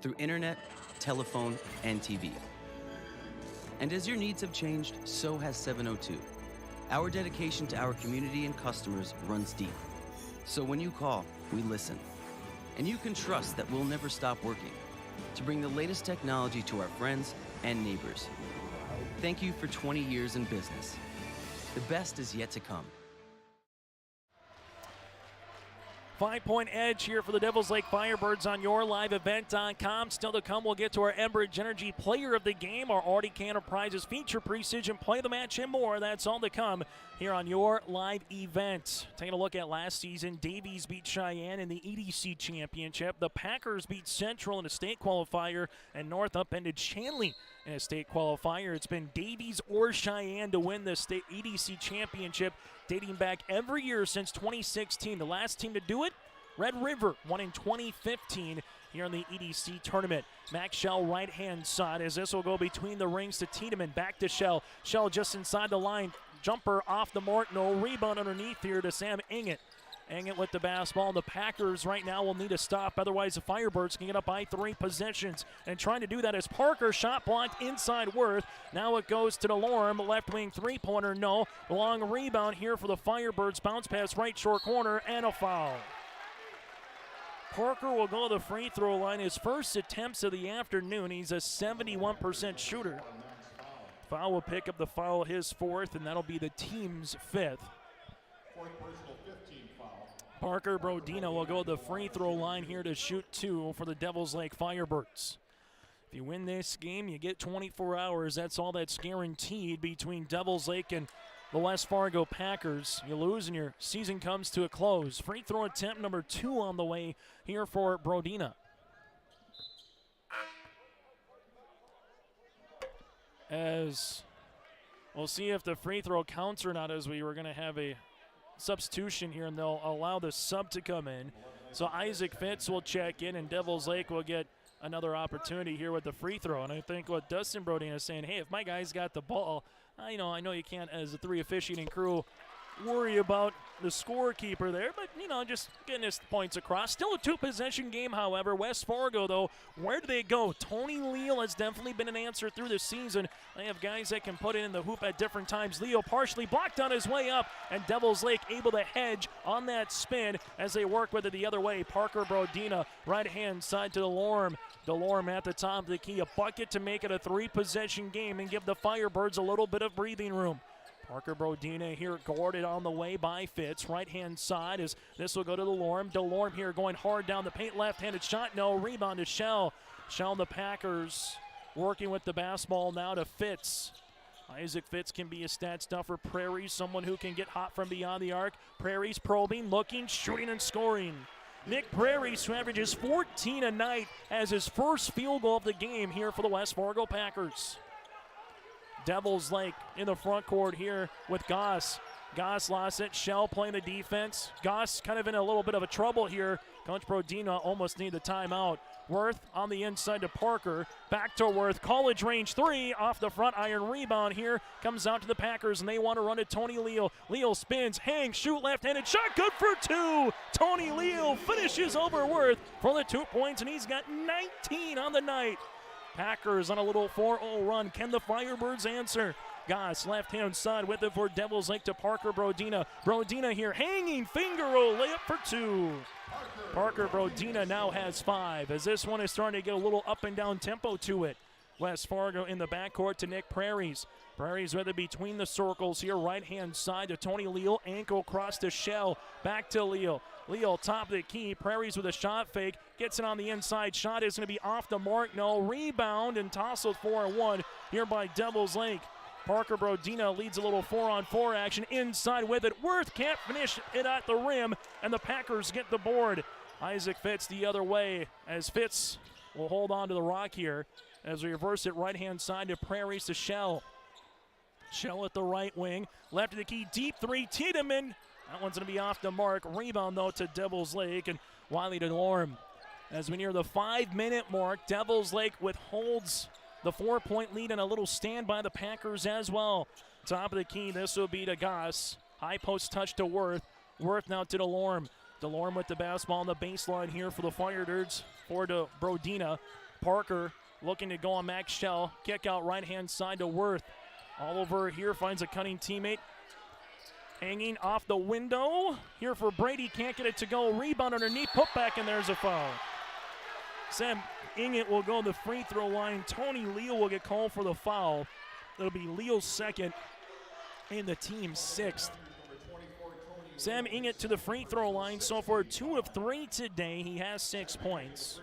through internet, telephone, and TV. And as your needs have changed, so has 702. Our dedication to our community and customers runs deep. So when you call, we listen. And you can trust that we'll never stop working to bring the latest technology to our friends and neighbors. Thank you for 20 years in business. The best is yet to come. 5-point edge here for the Devils Lake Firebirds on yourliveevent.com. Still to come, we'll get to our Enbridge Energy Player of the Game, our Audi Canner Prizes feature precision, play the match, and more. That's all to come here on your live event. Taking a look at last season, Davies beat Cheyenne in the EDC Championship. The Packers beat Central in a state qualifier, and North upended Shanley in a state qualifier. It's been Davies or Cheyenne to win the state EDC Championship, dating back every year since 2016. The last team to do it, Red River, won in 2015 here in the EDC tournament. Max Shell right-hand side as this will go between the rings to Tiedemann. Back to Shell. Shell just inside the line. Jumper off the mark. No rebound underneath here to Sam Inget. Inget with the basketball. The Packers right now will need a stop. Otherwise, the Firebirds can get up by 3 possessions. And trying to do that is Parker. Shot blocked inside Worth. Now it goes to DeLorme. Left wing three-pointer. No. Long rebound here for the Firebirds. Bounce pass right short corner and a foul. Parker will go to the free throw line. His first attempts of the afternoon. He's a 71% shooter. Foul will pick up the foul, his 4th, and that'll be the team's 5th. Parker Brodina will go to the free throw line here to shoot 2 for the Devils Lake Firebirds. If you win this game, you get 24 hours. That's all that's guaranteed between Devils Lake and the West Fargo Packers. You lose and your season comes to a close. Free throw attempt number 2 on the way here for Brodina. As we'll see if the free throw counts or not, as we were going to have a substitution here, and they'll allow the sub to come in. So Isaac Fitz will check in, and Devils Lake will get another opportunity here with the free throw. And I think what Dustin Brodina is saying, hey, if my guy's got the ball, I know you can't, as a 3 officiating crew, worry about the scorekeeper there, but, just getting his points across. Still a 2-possession game, however. West Fargo, though, where do they go? Tony Leal has definitely been an answer through the season. They have guys that can put it in the hoop at different times. Leo partially blocked on his way up, and Devils Lake able to hedge on that spin as they work with it the other way. Parker Brodina, right-hand side to DeLorme. DeLorme at the top of the key. A bucket to make it a 3-possession game and give the Firebirds a little bit of breathing room. Parker Brodina here guarded on the way by Fitz. Right-hand side as this will go to DeLorme. DeLorme here going hard down the paint. Left-handed shot, no. Rebound to Shell. Shell and the Packers working with the basketball now to Fitz. Isaac Fitz can be a stat stuffer. Prairie, someone who can get hot from beyond the arc. Prairie's probing, looking, shooting, and scoring. Nick Prairie, who averages 14 a night, has his first field goal of the game here for the West Fargo Packers. Devils Lake in the front court here with Goss. Goss lost it. Shell playing the defense. Goss kind of in a little bit of a trouble here. Coach Brodina almost needed the timeout. Worth on the inside to Parker. Back to Worth. College range three off the front iron rebound here. Comes out to the Packers, and they want to run it. Tony Leal. Leal spins, hangs, shoot, left-handed shot. Good for two. Tony Leal finishes over Worth for the 2 points, and he's got 19 on the night. Packers on a little 4-0 run. Can the Firebirds answer? Goss left-hand side with it for Devils Lake to Parker Brodina. Brodina here hanging finger roll layup for two. Parker Brodina now has 5 as this one is starting to get a little up and down tempo to it. West Fargo in the backcourt to Nick Prairies. Prairies with it between the circles here. Right-hand side to Tony Leal. Ankle cross to Shell. Back to Leal. Leal top of the key. Prairies with a shot fake. Gets it on the inside. Shot is going to be off the mark. No. Rebound and tousled 4-1 here by Devils Lake. Parker Brodina leads a little 4-on-4 action. Inside with it. Worth can't finish it at the rim, and the Packers get the board. Isaac Fitz the other way as Fitz will hold on to the rock here as we reverse it right-hand side to Prairies to Shell. Shell at the right wing. Left of the key. Deep three. Tiedemann. That one's going to be off the mark. Rebound, though, to Devils Lake and Wiley DeLorme. As we near the 5-minute mark, Devils Lake withholds the 4-point lead and a little stand by the Packers as well. Top of the key, this will be to Goss. High post touch to Worth. Worth now to DeLorme. DeLorme with the basketball on the baseline here for the Firebirds. Forward to Brodina. Parker looking to go on Max Shell. Kick out right-hand side to Worth. All over here, finds a cunning teammate. Hanging off the window. Here for Brady, can't get it to go. Rebound underneath, put back, and there's a foul. Sam Inget will go to the free throw line. Tony Leal will get called for the foul. It'll be Leal's second and the team's 6th. Sam Inget to the free throw line. So far 2 of 3 today. He has 6 points.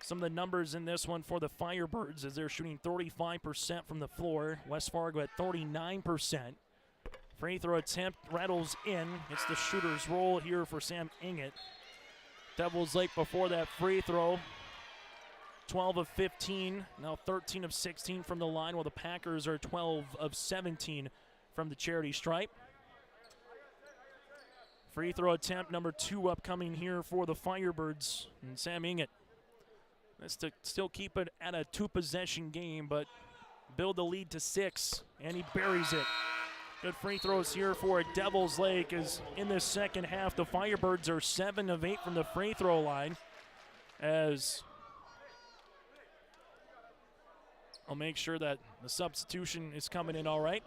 Some of the numbers in this one for the Firebirds as they're shooting 35% from the floor. West Fargo at 39%. Free throw attempt rattles in. It's the shooter's roll here for Sam Inget. Devils Lake before that free throw. 12 of 15, now 13 of 16 from the line, while the Packers are 12 of 17 from the charity stripe. Free throw attempt number 2 upcoming here for the Firebirds and Sam Inget. That's to still keep it at a 2-possession game, but build the lead to 6, and he buries it. Good free throws here for Devils Lake as in this second half, the Firebirds are 7 of 8 from the free throw line. As I'll make sure that the substitution is coming in all right.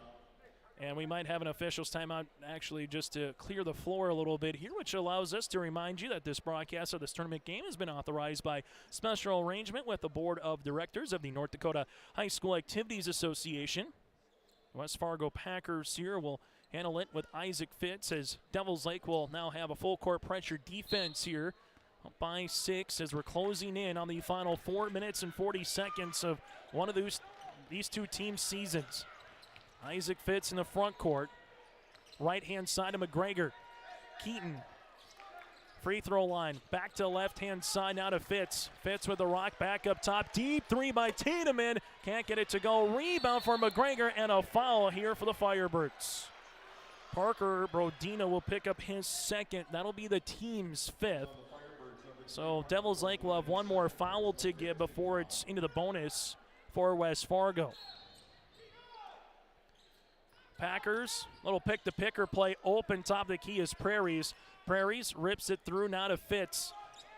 And we might have an official's timeout actually just to clear the floor a little bit here, which allows us to remind you that this broadcast of this tournament game has been authorized by special arrangement with the Board of Directors of the North Dakota High School Activities Association. West Fargo Packers here will handle it with Isaac Fitz as Devils Lake will now have a full court pressure defense here. Up by 6 as we're closing in on the final 4 minutes and 40 seconds of one of these two teams' seasons. Isaac Fitz in the front court. Right-hand side of McGregor. Keaton. Free throw line. Back to left-hand side now to Fitz. Fitz with the rock back up top. Deep 3 by Tiedemann. Can't get it to go. Rebound for McGregor and a foul here for the Firebirds. Parker Brodina will pick up his 2nd. That'll be the team's 5th. So Devils Lake will have one more foul to give before it's into the bonus for West Fargo. Packers, little pick-to-picker play, open top of the key is Prairies. Prairies rips it through now to Fitz.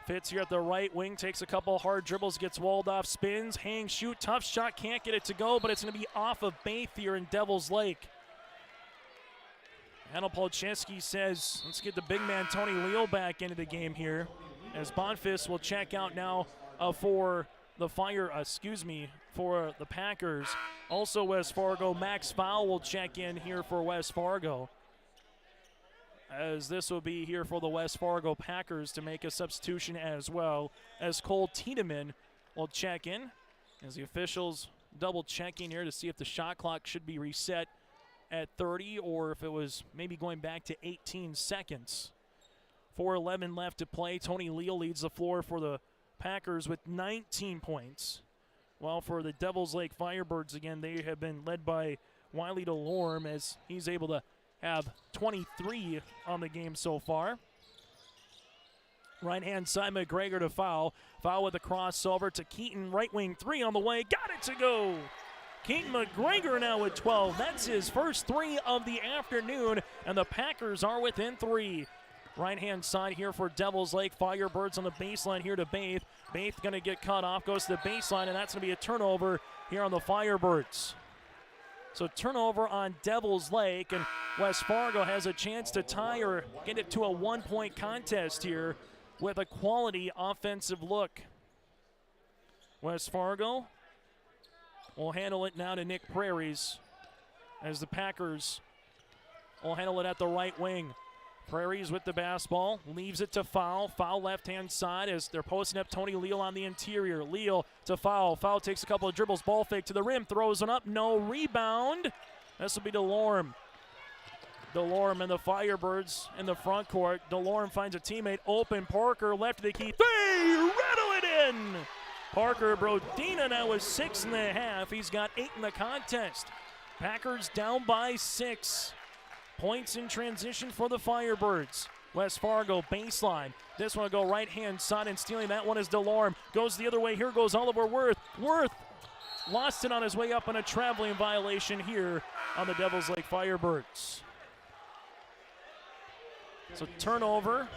Fitz here at the right wing, takes a couple hard dribbles, gets walled off, spins, hang, shoot, tough shot, can't get it to go, but it's going to be off of Baith here in Devils Lake. Anil Polczewski says, let's get the big man Tony Leal back into the game here, as Bonfils will check out now for for the Packers. Also West Fargo, Max Fowl will check in here for West Fargo, as this will be here for the West Fargo Packers to make a substitution, as well as Cole Tiedemann will check in, as the officials double checking here to see if the shot clock should be reset at 30 or if it was maybe going back to 18 seconds. 4:11 left to play. Tony Leal leads the floor for the Packers with 19 points. While for the Devils Lake Firebirds, again, they have been led by Wiley DeLorme, as he's able to have 23 on the game so far. Right-hand side, McGregor to foul. Foul with a crossover to Keaton. Right wing three on the way. Got it to go. Keaton McGregor now with 12. That's his first three of the afternoon, and the Packers are within 3. Right-hand side here for Devils Lake. Firebirds on the baseline here to Baith. Baith going to get cut off, goes to the baseline, and that's going to be a turnover here on the Firebirds. So turnover on Devils Lake, and West Fargo has a chance to tie or get it to a one-point contest here with a quality offensive look. West Fargo will handle it now to Nick Prairies, as the Packers will handle it at the right wing. Prairies with the basketball, leaves it to Foul. Foul left-hand side as they're posting up Tony Leal on the interior. Leal to Foul. Foul takes a couple of dribbles, ball fake to the rim, throws one up, no rebound. This will be DeLorme. DeLorme and the Firebirds in the front court. DeLorme finds a teammate open. Parker left to the key. They rattle it in. Parker Brodina now with 6.5. He's got 8 in the contest. Packers down by 6. Points in transition for the Firebirds. West Fargo baseline. This one will go right-hand side, and stealing that one is DeLorme. Goes the other way. Here goes Oliver Worth. Worth lost it on his way up on a traveling violation here on the Devils Lake Firebirds. So turnover.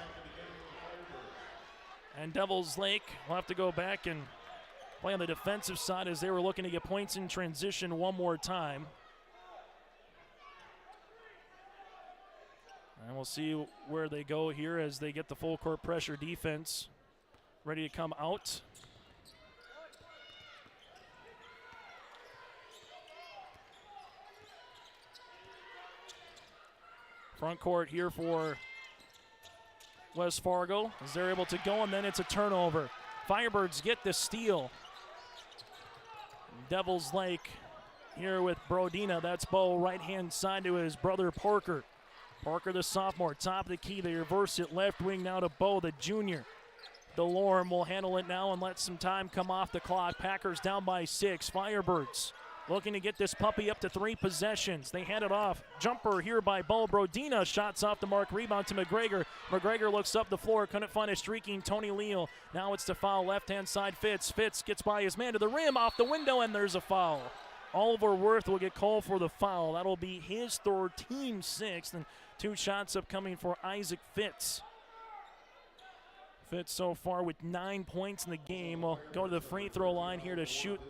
And Devils Lake will have to go back and play on the defensive side, as they were looking to get points in transition one more time. And we'll see where they go here as they get the full court pressure defense ready to come out. Front court here for West Fargo as they're able to go, and then it's a turnover. Firebirds get the steal. Devils Lake here with Brodina. That's Bo, right-hand side to his brother Parker. Parker, the sophomore, top of the key. They reverse it left wing now to Bo, the junior. DeLorme will handle it now and let some time come off the clock. Packers down by 6. Firebirds looking to get this puppy up to 3 possessions. They hand it off. Jumper here by Bo. Brodina. Shots off the mark. Rebound to McGregor. McGregor looks up the floor. Couldn't find a streaking Tony Leal. Now it's to foul. Left-hand side Fitz. Fitz gets by his man to the rim. Off the window, and there's a foul. Oliver Worth will get called for the foul. That'll be his third, team 6th. And 2 shots upcoming for Isaac Fitz. Fitz so far with 9 points in the game. Will go to the free throw line here to shoot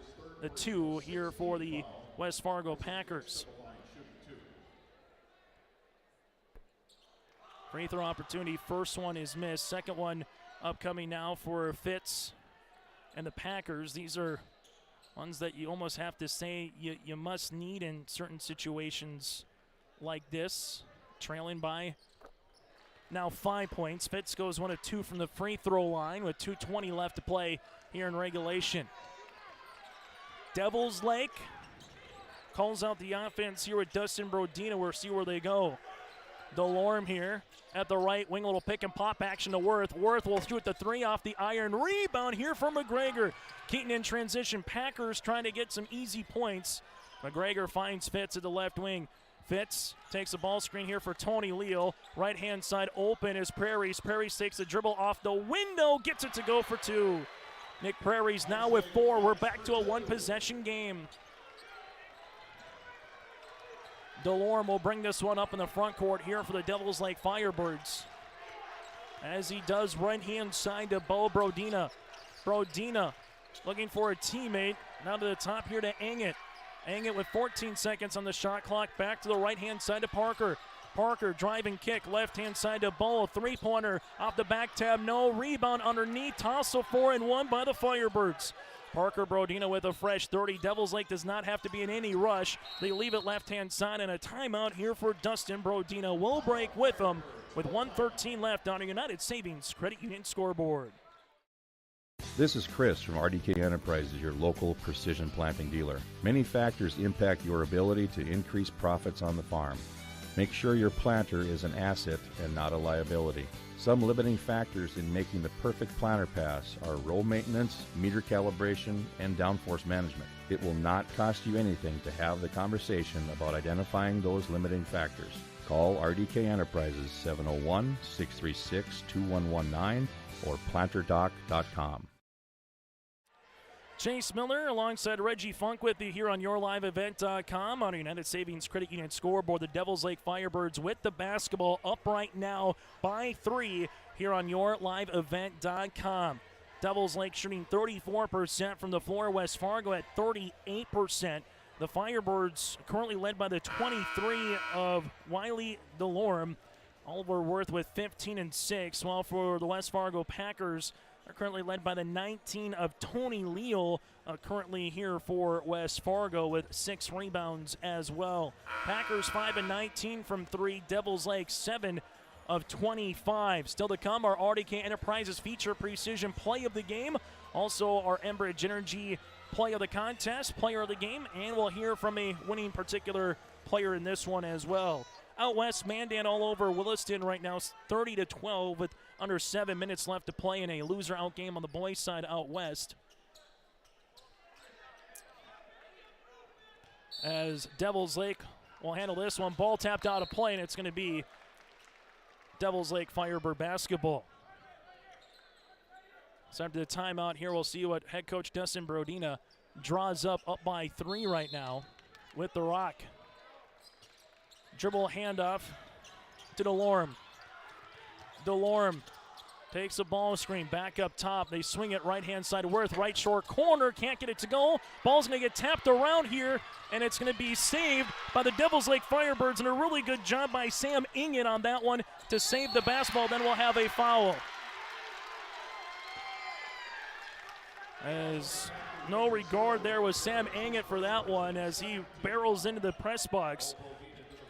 the 2 here for the West Fargo Packers. Free throw opportunity. First one is missed. Second one upcoming now for Fitz and the Packers. These are ones that you almost have to say you must need in certain situations like this. Trailing by now 5 points. Fitz goes 1 of 2 from the free throw line with 2:20 left to play here in regulation. Devils Lake calls out the offense here with Dustin Brodina. We'll see where they go. DeLorme here at the right wing. A little pick and pop action to Worth. Worth will shoot the 3 off the iron. Rebound here for McGregor. Keaton in transition. Packers trying to get some easy points. McGregor finds Fitz at the left wing. Fitz takes a ball screen here for Tony Leal. Right-hand side open is Prairies. Prairies takes the dribble off the window, gets it to go for 2. Nick Prairies now with 4. We're back to a 1-possession game. DeLorme will bring this one up in the front court here for the Devils Lake Firebirds. As he does, right-hand side to Bo Brodina. Brodina looking for a teammate. Now to the top here to Angett. Angett with 14 seconds on the shot clock. Back to the right-hand side to Parker. Parker driving kick. Left-hand side to Bo. 3-pointer off the back tab. No rebound underneath. Tossle 4-1 by the Firebirds. Parker Brodina with a fresh 30. Devils Lake does not have to be in any rush. They leave it left-hand side, and a timeout here for Dustin Brodina. Will break with them with 1:13 left on a United Savings Credit Union scoreboard. This is Chris from RDK Enterprises, your local precision planting dealer. Many factors impact your ability to increase profits on the farm. Make sure your planter is an asset and not a liability. Some limiting factors in making the perfect planter pass are row maintenance, meter calibration, and downforce management. It will not cost you anything to have the conversation about identifying those limiting factors. Call RDK Enterprises 701-636-2119 or planterdoc.com. Chase Miller alongside Reggie Funk with you here on YourLiveEvent.com on United Savings Credit Union scoreboard. The Devils Lake Firebirds with the basketball up right now by 3 here on YourLiveEvent.com. Devils Lake shooting 34% from the floor. West Fargo at 38%. The Firebirds currently led by the 23 of Wiley DeLorme. Oliver Worth with 15 and 6, while for the West Fargo Packers are currently led by the 19 of Tony Leal, currently here for West Fargo with 6 rebounds as well. Packers 5 and 19 from 3. Devils Lake 7 of 25. Still to come, our RDK Enterprises feature precision play of the game. Also our Enbridge Energy play of the contest, player of the game, and we'll hear from a winning particular player in this one as well. Out west, Mandan all over Williston right now, 30-12 with under 7 minutes left to play in a loser-out game on the boys' side out west. As Devils Lake will handle this one, ball tapped out of play, and it's going to be Devils Lake Firebird basketball. So after the timeout here, we'll see what head coach Dustin Brodina draws up by 3 right now with the rock. Dribble handoff to DeLorme. DeLorme takes a ball screen back up top. They swing it right-hand side. Worth right short corner. Can't get it to go. Ball's going to get tapped around here, and it's going to be saved by the Devils Lake Firebirds. And a really good job by Sam Inget on that one to save the basketball. Then we'll have a foul. As no regard there was Sam Inget for that one as he barrels into the press box.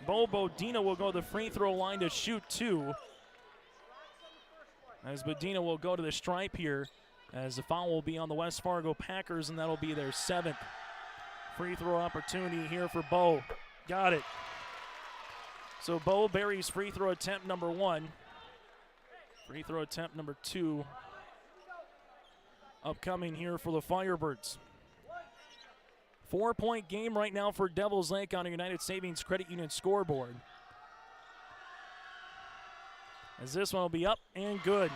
Bo Bodina will go to the free throw line to shoot 2. As Bodina will go to the stripe here, as the foul will be on the West Fargo Packers, and that'll be their 7th free throw opportunity here for Bo. Got it. So Bo buries free throw attempt number 1. Free throw attempt number 2 upcoming here for the Firebirds. 4-point game right now for Devils Lake on a United Savings Credit Union scoreboard. As this one will be up and good.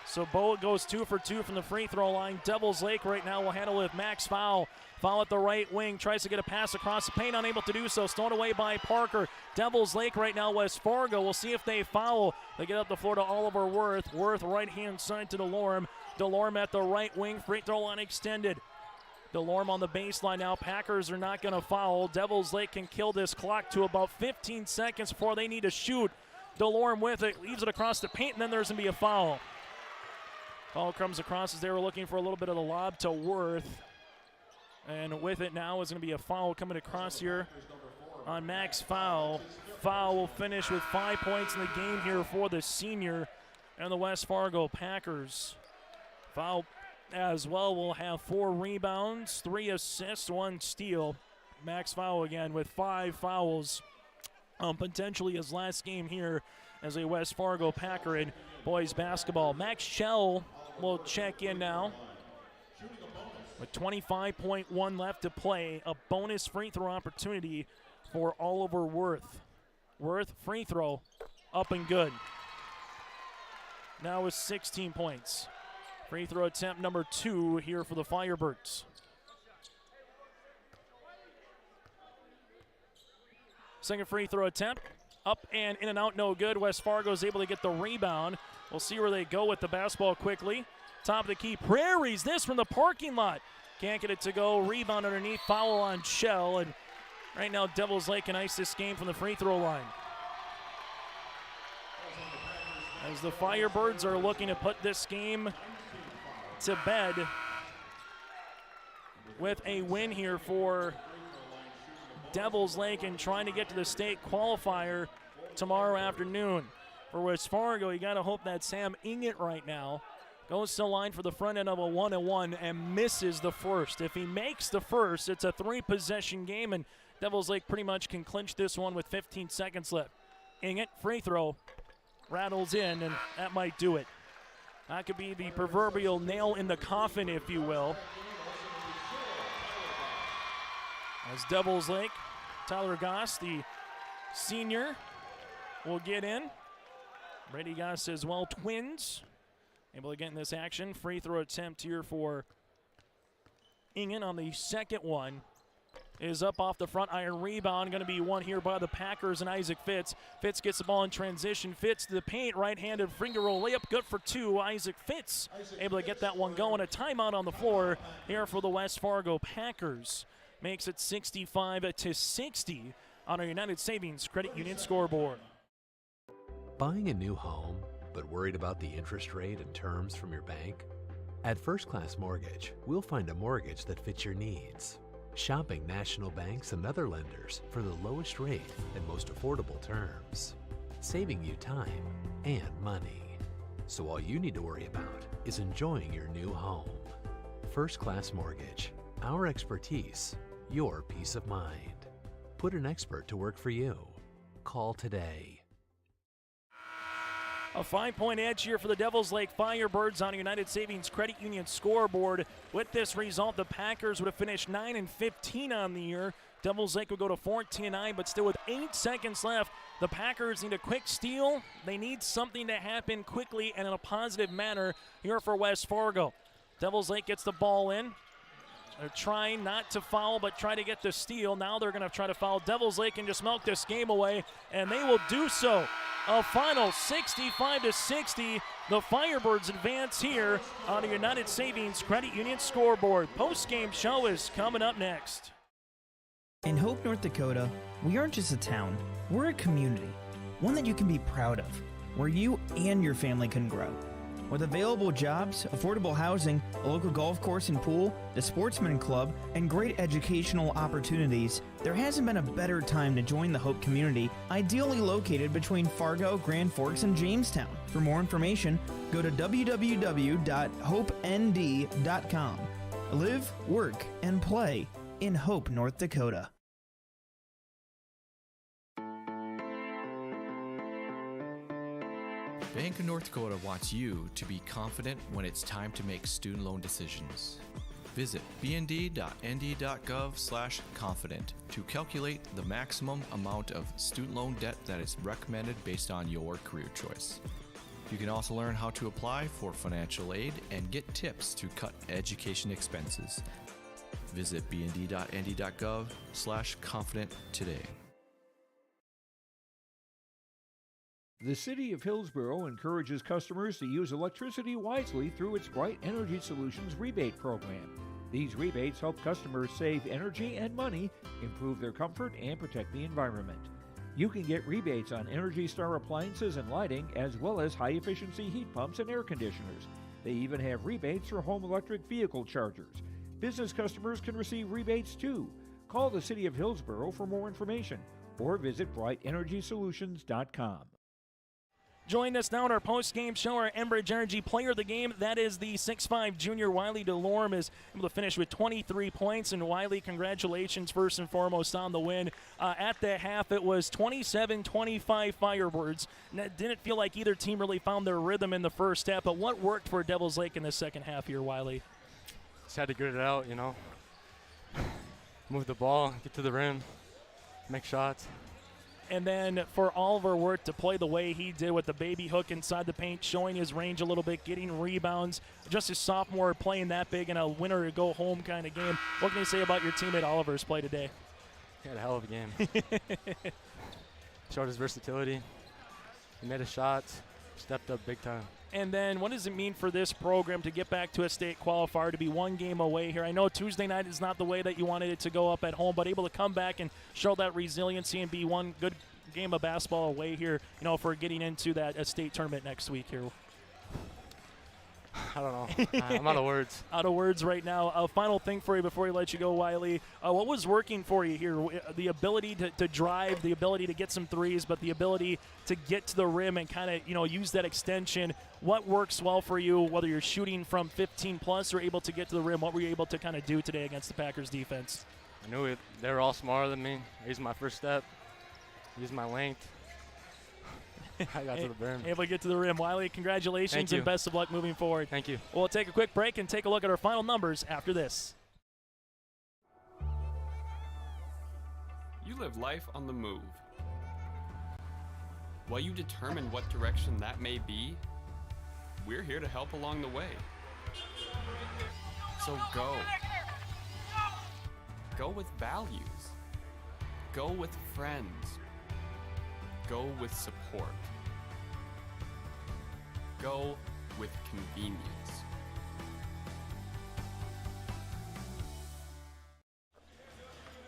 So Bo goes 2 for 2 from the free throw line. Devils Lake right now will handle it with Max Foul. Foul at the right wing, tries to get a pass across the paint, unable to do so. Stolen away by Parker. Devils Lake right now, West Fargo. We'll see if they foul. They get up the floor to Oliver Worth. Worth right-hand side to DeLorme. DeLorme at the right wing, free throw line extended. DeLorme on the baseline now. Packers are not going to foul. Devils Lake can kill this clock to about 15 seconds before they need to shoot. DeLorme with it, leaves it across the paint, and then there's going to be a foul. Foul comes across as they were looking for a little bit of the lob to Worth. And with it now is going to be a foul coming across here on Max Foul. Foul will finish with 5 points in the game here for the senior and the West Fargo Packers. Foul as well will have 4 rebounds, 3 assists, 1 steal. Max Foul again with 5 fouls. Potentially his last game here as a West Fargo Packer in boys basketball. Max Schell will check in now with 25.1 left to play. A bonus free throw opportunity for Oliver Worth. Worth free throw up and good. Now with 16 points. Free throw attempt number 2 here for the Firebirds. Second free throw attempt, up and in and out, no good. West Fargo is able to get the rebound. We'll see where they go with the basketball quickly. Top of the key, Prairies, this from the parking lot. Can't get it to go, rebound underneath, foul on Shell, and right now Devils Lake can ice this game from the free throw line. As the Firebirds are looking to put this game to bed with a win here for Devils Lake and trying to get to the state qualifier tomorrow afternoon. For West Fargo, you got to hope that Sam Inget right now goes to the line for the front end of a 1-1 and misses the first. If he makes the first, it's a 3-possession game, and Devils Lake pretty much can clinch this one with 15 seconds left. Inget, free throw, rattles in, and that might do it. That could be the proverbial nail in the coffin, if you will. As Devils Lake, Tyler Goss, the senior, will get in. Brady Goss as well, twins, able to get in this action. Free throw attempt here for Ingen on the second one. Is up off the front iron rebound. Going to be won here by the Packers and Isaac Fitz. Fitz gets the ball in transition. Fitz to the paint. Right-handed finger roll layup. Good for two. Isaac Fitz able to get that one going. A timeout on the floor here for the West Fargo Packers. Makes it 65-60 on our United Savings Credit Union scoreboard. Buying a new home, but worried about the interest rate and terms from your bank? At First Class Mortgage, we'll find a mortgage that fits your needs. Shopping national banks and other lenders for the lowest rate and most affordable terms, saving you time and money. So all you need to worry about is enjoying your new home. First Class Mortgage, our expertise, your peace of mind. Put an expert to work for you. Call today. A 5-point edge here for the Devils Lake Firebirds on United Savings Credit Union scoreboard. With this result, the Packers would have finished 9-15 on the year. Devils Lake would go to 14-9, but still with 8 seconds left, the Packers need a quick steal. They need something to happen quickly and in a positive manner here for West Fargo. Devils Lake gets the ball in. They're trying not to foul, but try to get the steal. Now they're going to try to foul Devils Lake and just milk this game away, and they will do so. A final 65-60. The Firebirds advance here on the United Savings Credit Union scoreboard. Post-game show is coming up next. In Hope, North Dakota, we aren't just a town, we're a community. One that you can be proud of, where you and your family can grow. With available jobs, affordable housing, a local golf course and pool, the Sportsman Club, and great educational opportunities, there hasn't been a better time to join the Hope community, ideally located between Fargo, Grand Forks, and Jamestown. For more information, go to www.hopend.com. Live, work, and play in Hope, North Dakota. Bank of North Dakota wants you to be confident when it's time to make student loan decisions. Visit bnd.nd.gov/confident to calculate the maximum amount of student loan debt that is recommended based on your career choice. You can also learn how to apply for financial aid and get tips to cut education expenses. Visit bnd.nd.gov/confident today. The City of Hillsborough encourages customers to use electricity wisely through its Bright Energy Solutions rebate program. These rebates help customers save energy and money, improve their comfort, and protect the environment. You can get rebates on Energy Star appliances and lighting, as well as high-efficiency heat pumps and air conditioners. They even have rebates for home electric vehicle chargers. Business customers can receive rebates too. Call the City of Hillsborough for more information or visit brightenergysolutions.com. Join us now in our post-game show, our Enbridge Energy player of the game. That is the 6'5 junior Wiley DeLorme, is able to finish with 23 points. And Wiley, congratulations first and foremost on the win. At the half, it was 27-25 Firebirds. And it didn't feel like either team really found their rhythm in the first half. But what worked for Devils Lake in the second half here, Wiley? Just had to grit it out, you know. Move the ball, get to the rim, make shots. And then for Oliver Wirt to play the way he did with the baby hook inside the paint, showing his range a little bit, getting rebounds, just his sophomore playing that big in a winner-to-go-home kind of game. What can you say about your teammate Oliver's play today? He had a hell of a game. Showed his versatility. He made his shots, stepped up big time. And then what does it mean for this program to get back to a state qualifier, to be one game away here? I know Tuesday night is not the way that you wanted it to go up at home, but able to come back and show that resiliency and be one good game of basketball away here, you know, for getting into that state tournament next week here. I don't know. I'm out of words. Out of words right now. A final thing for you before we let you go, Wiley. What was working for you here? The ability to drive, the ability to get some threes, but the ability to get to the rim and kind of, use that extension. What works well for you, whether you're shooting from 15 plus or able to get to the rim? What were you able to kind of do today against the Packers defense? I knew they were all smaller than me. I used my first step, used my length. I got to the rim. Able to get to the rim. Wiley, congratulations and best of luck moving forward. Thank you. We'll take a quick break and take a look at our final numbers after this. You live life on the move. While you determine what direction that may be, we're here to help along the way. So go. Go with values. Go with friends. Go with support. Go with convenience.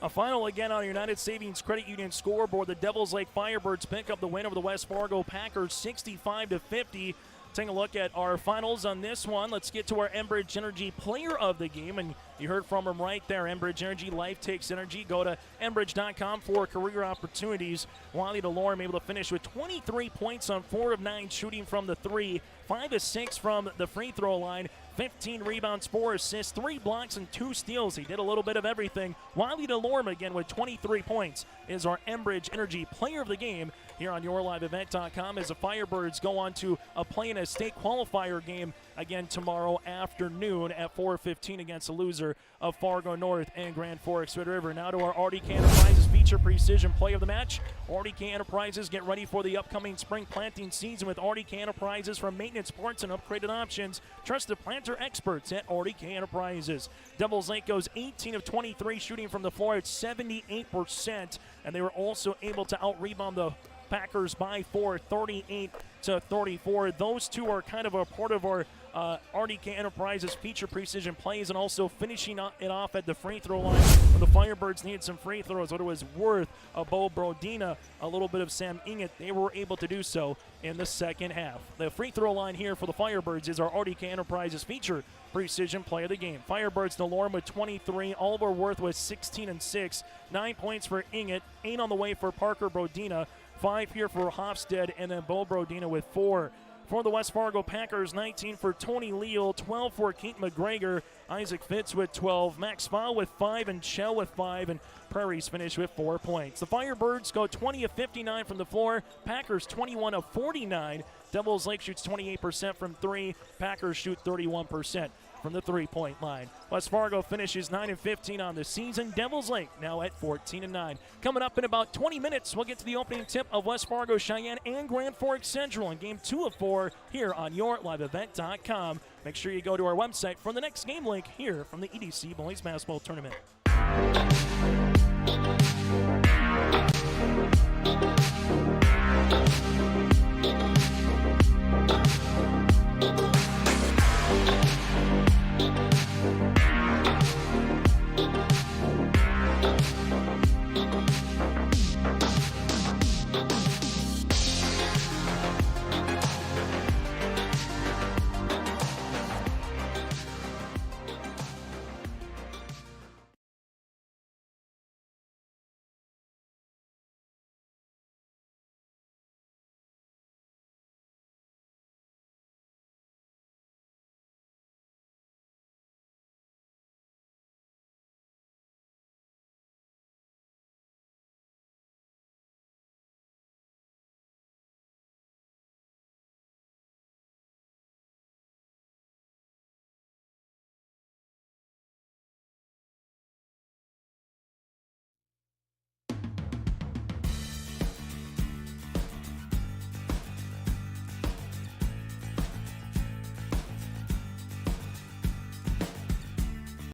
A final again on United Savings Credit Union scoreboard. The Devils Lake Firebirds pick up the win over the West Fargo Packers 65-50. Taking a look at our finals on this one. Let's get to our Enbridge Energy Player of the Game. And you heard from him right there. Enbridge Energy, life takes energy. Go to Enbridge.com for career opportunities. Wiley DeLorme able to finish with 23 points on 4 of 9 shooting from the 3. 5 of 6 from the free throw line. 15 rebounds, 4 assists, 3 blocks, and 2 steals. He did a little bit of everything. Wiley DeLorme again with 23 points is our Enbridge Energy Player of the Game here on YourLiveEvent.com as the Firebirds go on to play in a state qualifier game again tomorrow afternoon at 4:15 against the loser of Fargo North and Grand Forks Red River. Now to our RDK Enterprises feature precision play of the match. RDK Enterprises get ready for the upcoming spring planting season with RDK Enterprises from maintenance parts and upgraded options. Trust the planter experts at RDK Enterprises. Devils Lake goes 18 of 23 shooting from the floor at 78%, and they were also able to out-rebound the Packers by 4, 38-34. Those two are kind of a part of our RDK Enterprises feature precision plays, and also finishing it off at the free throw line. When the Firebirds needed some free throws, what it was worth, Bo Brodina, a little bit of Sam Inget, they were able to do so in the second half. The free throw line here for the Firebirds is our RDK Enterprises feature precision play of the game. Firebirds DeLorme with 23, Oliver Worth with 16 and 6, 9 points for Inget, 8 on the way for Parker Brodina, 5 here for Hofstede, and then Bo Brodina with 4. For the West Fargo Packers, 19 for Tony Leal, 12 for Keith McGregor, Isaac Fitz with 12, Max Fowl with 5, and Chell with 5, and Prairie's finished with 4 points. The Firebirds go 20 of 59 from the floor, Packers 21 of 49. Devils Lake shoots 28% from 3, Packers shoot 31% from the three-point line. West Fargo finishes 9 and 15 on the season. Devils Lake now at 14 and 9. Coming up in about 20 minutes, we'll get to the opening tip of West Fargo, Cheyenne, and Grand Forks Central in Game 2 of 4 here on YourLiveEvent.com. Make sure you go to our website for the next game link here from the EDC Boys Basketball Tournament.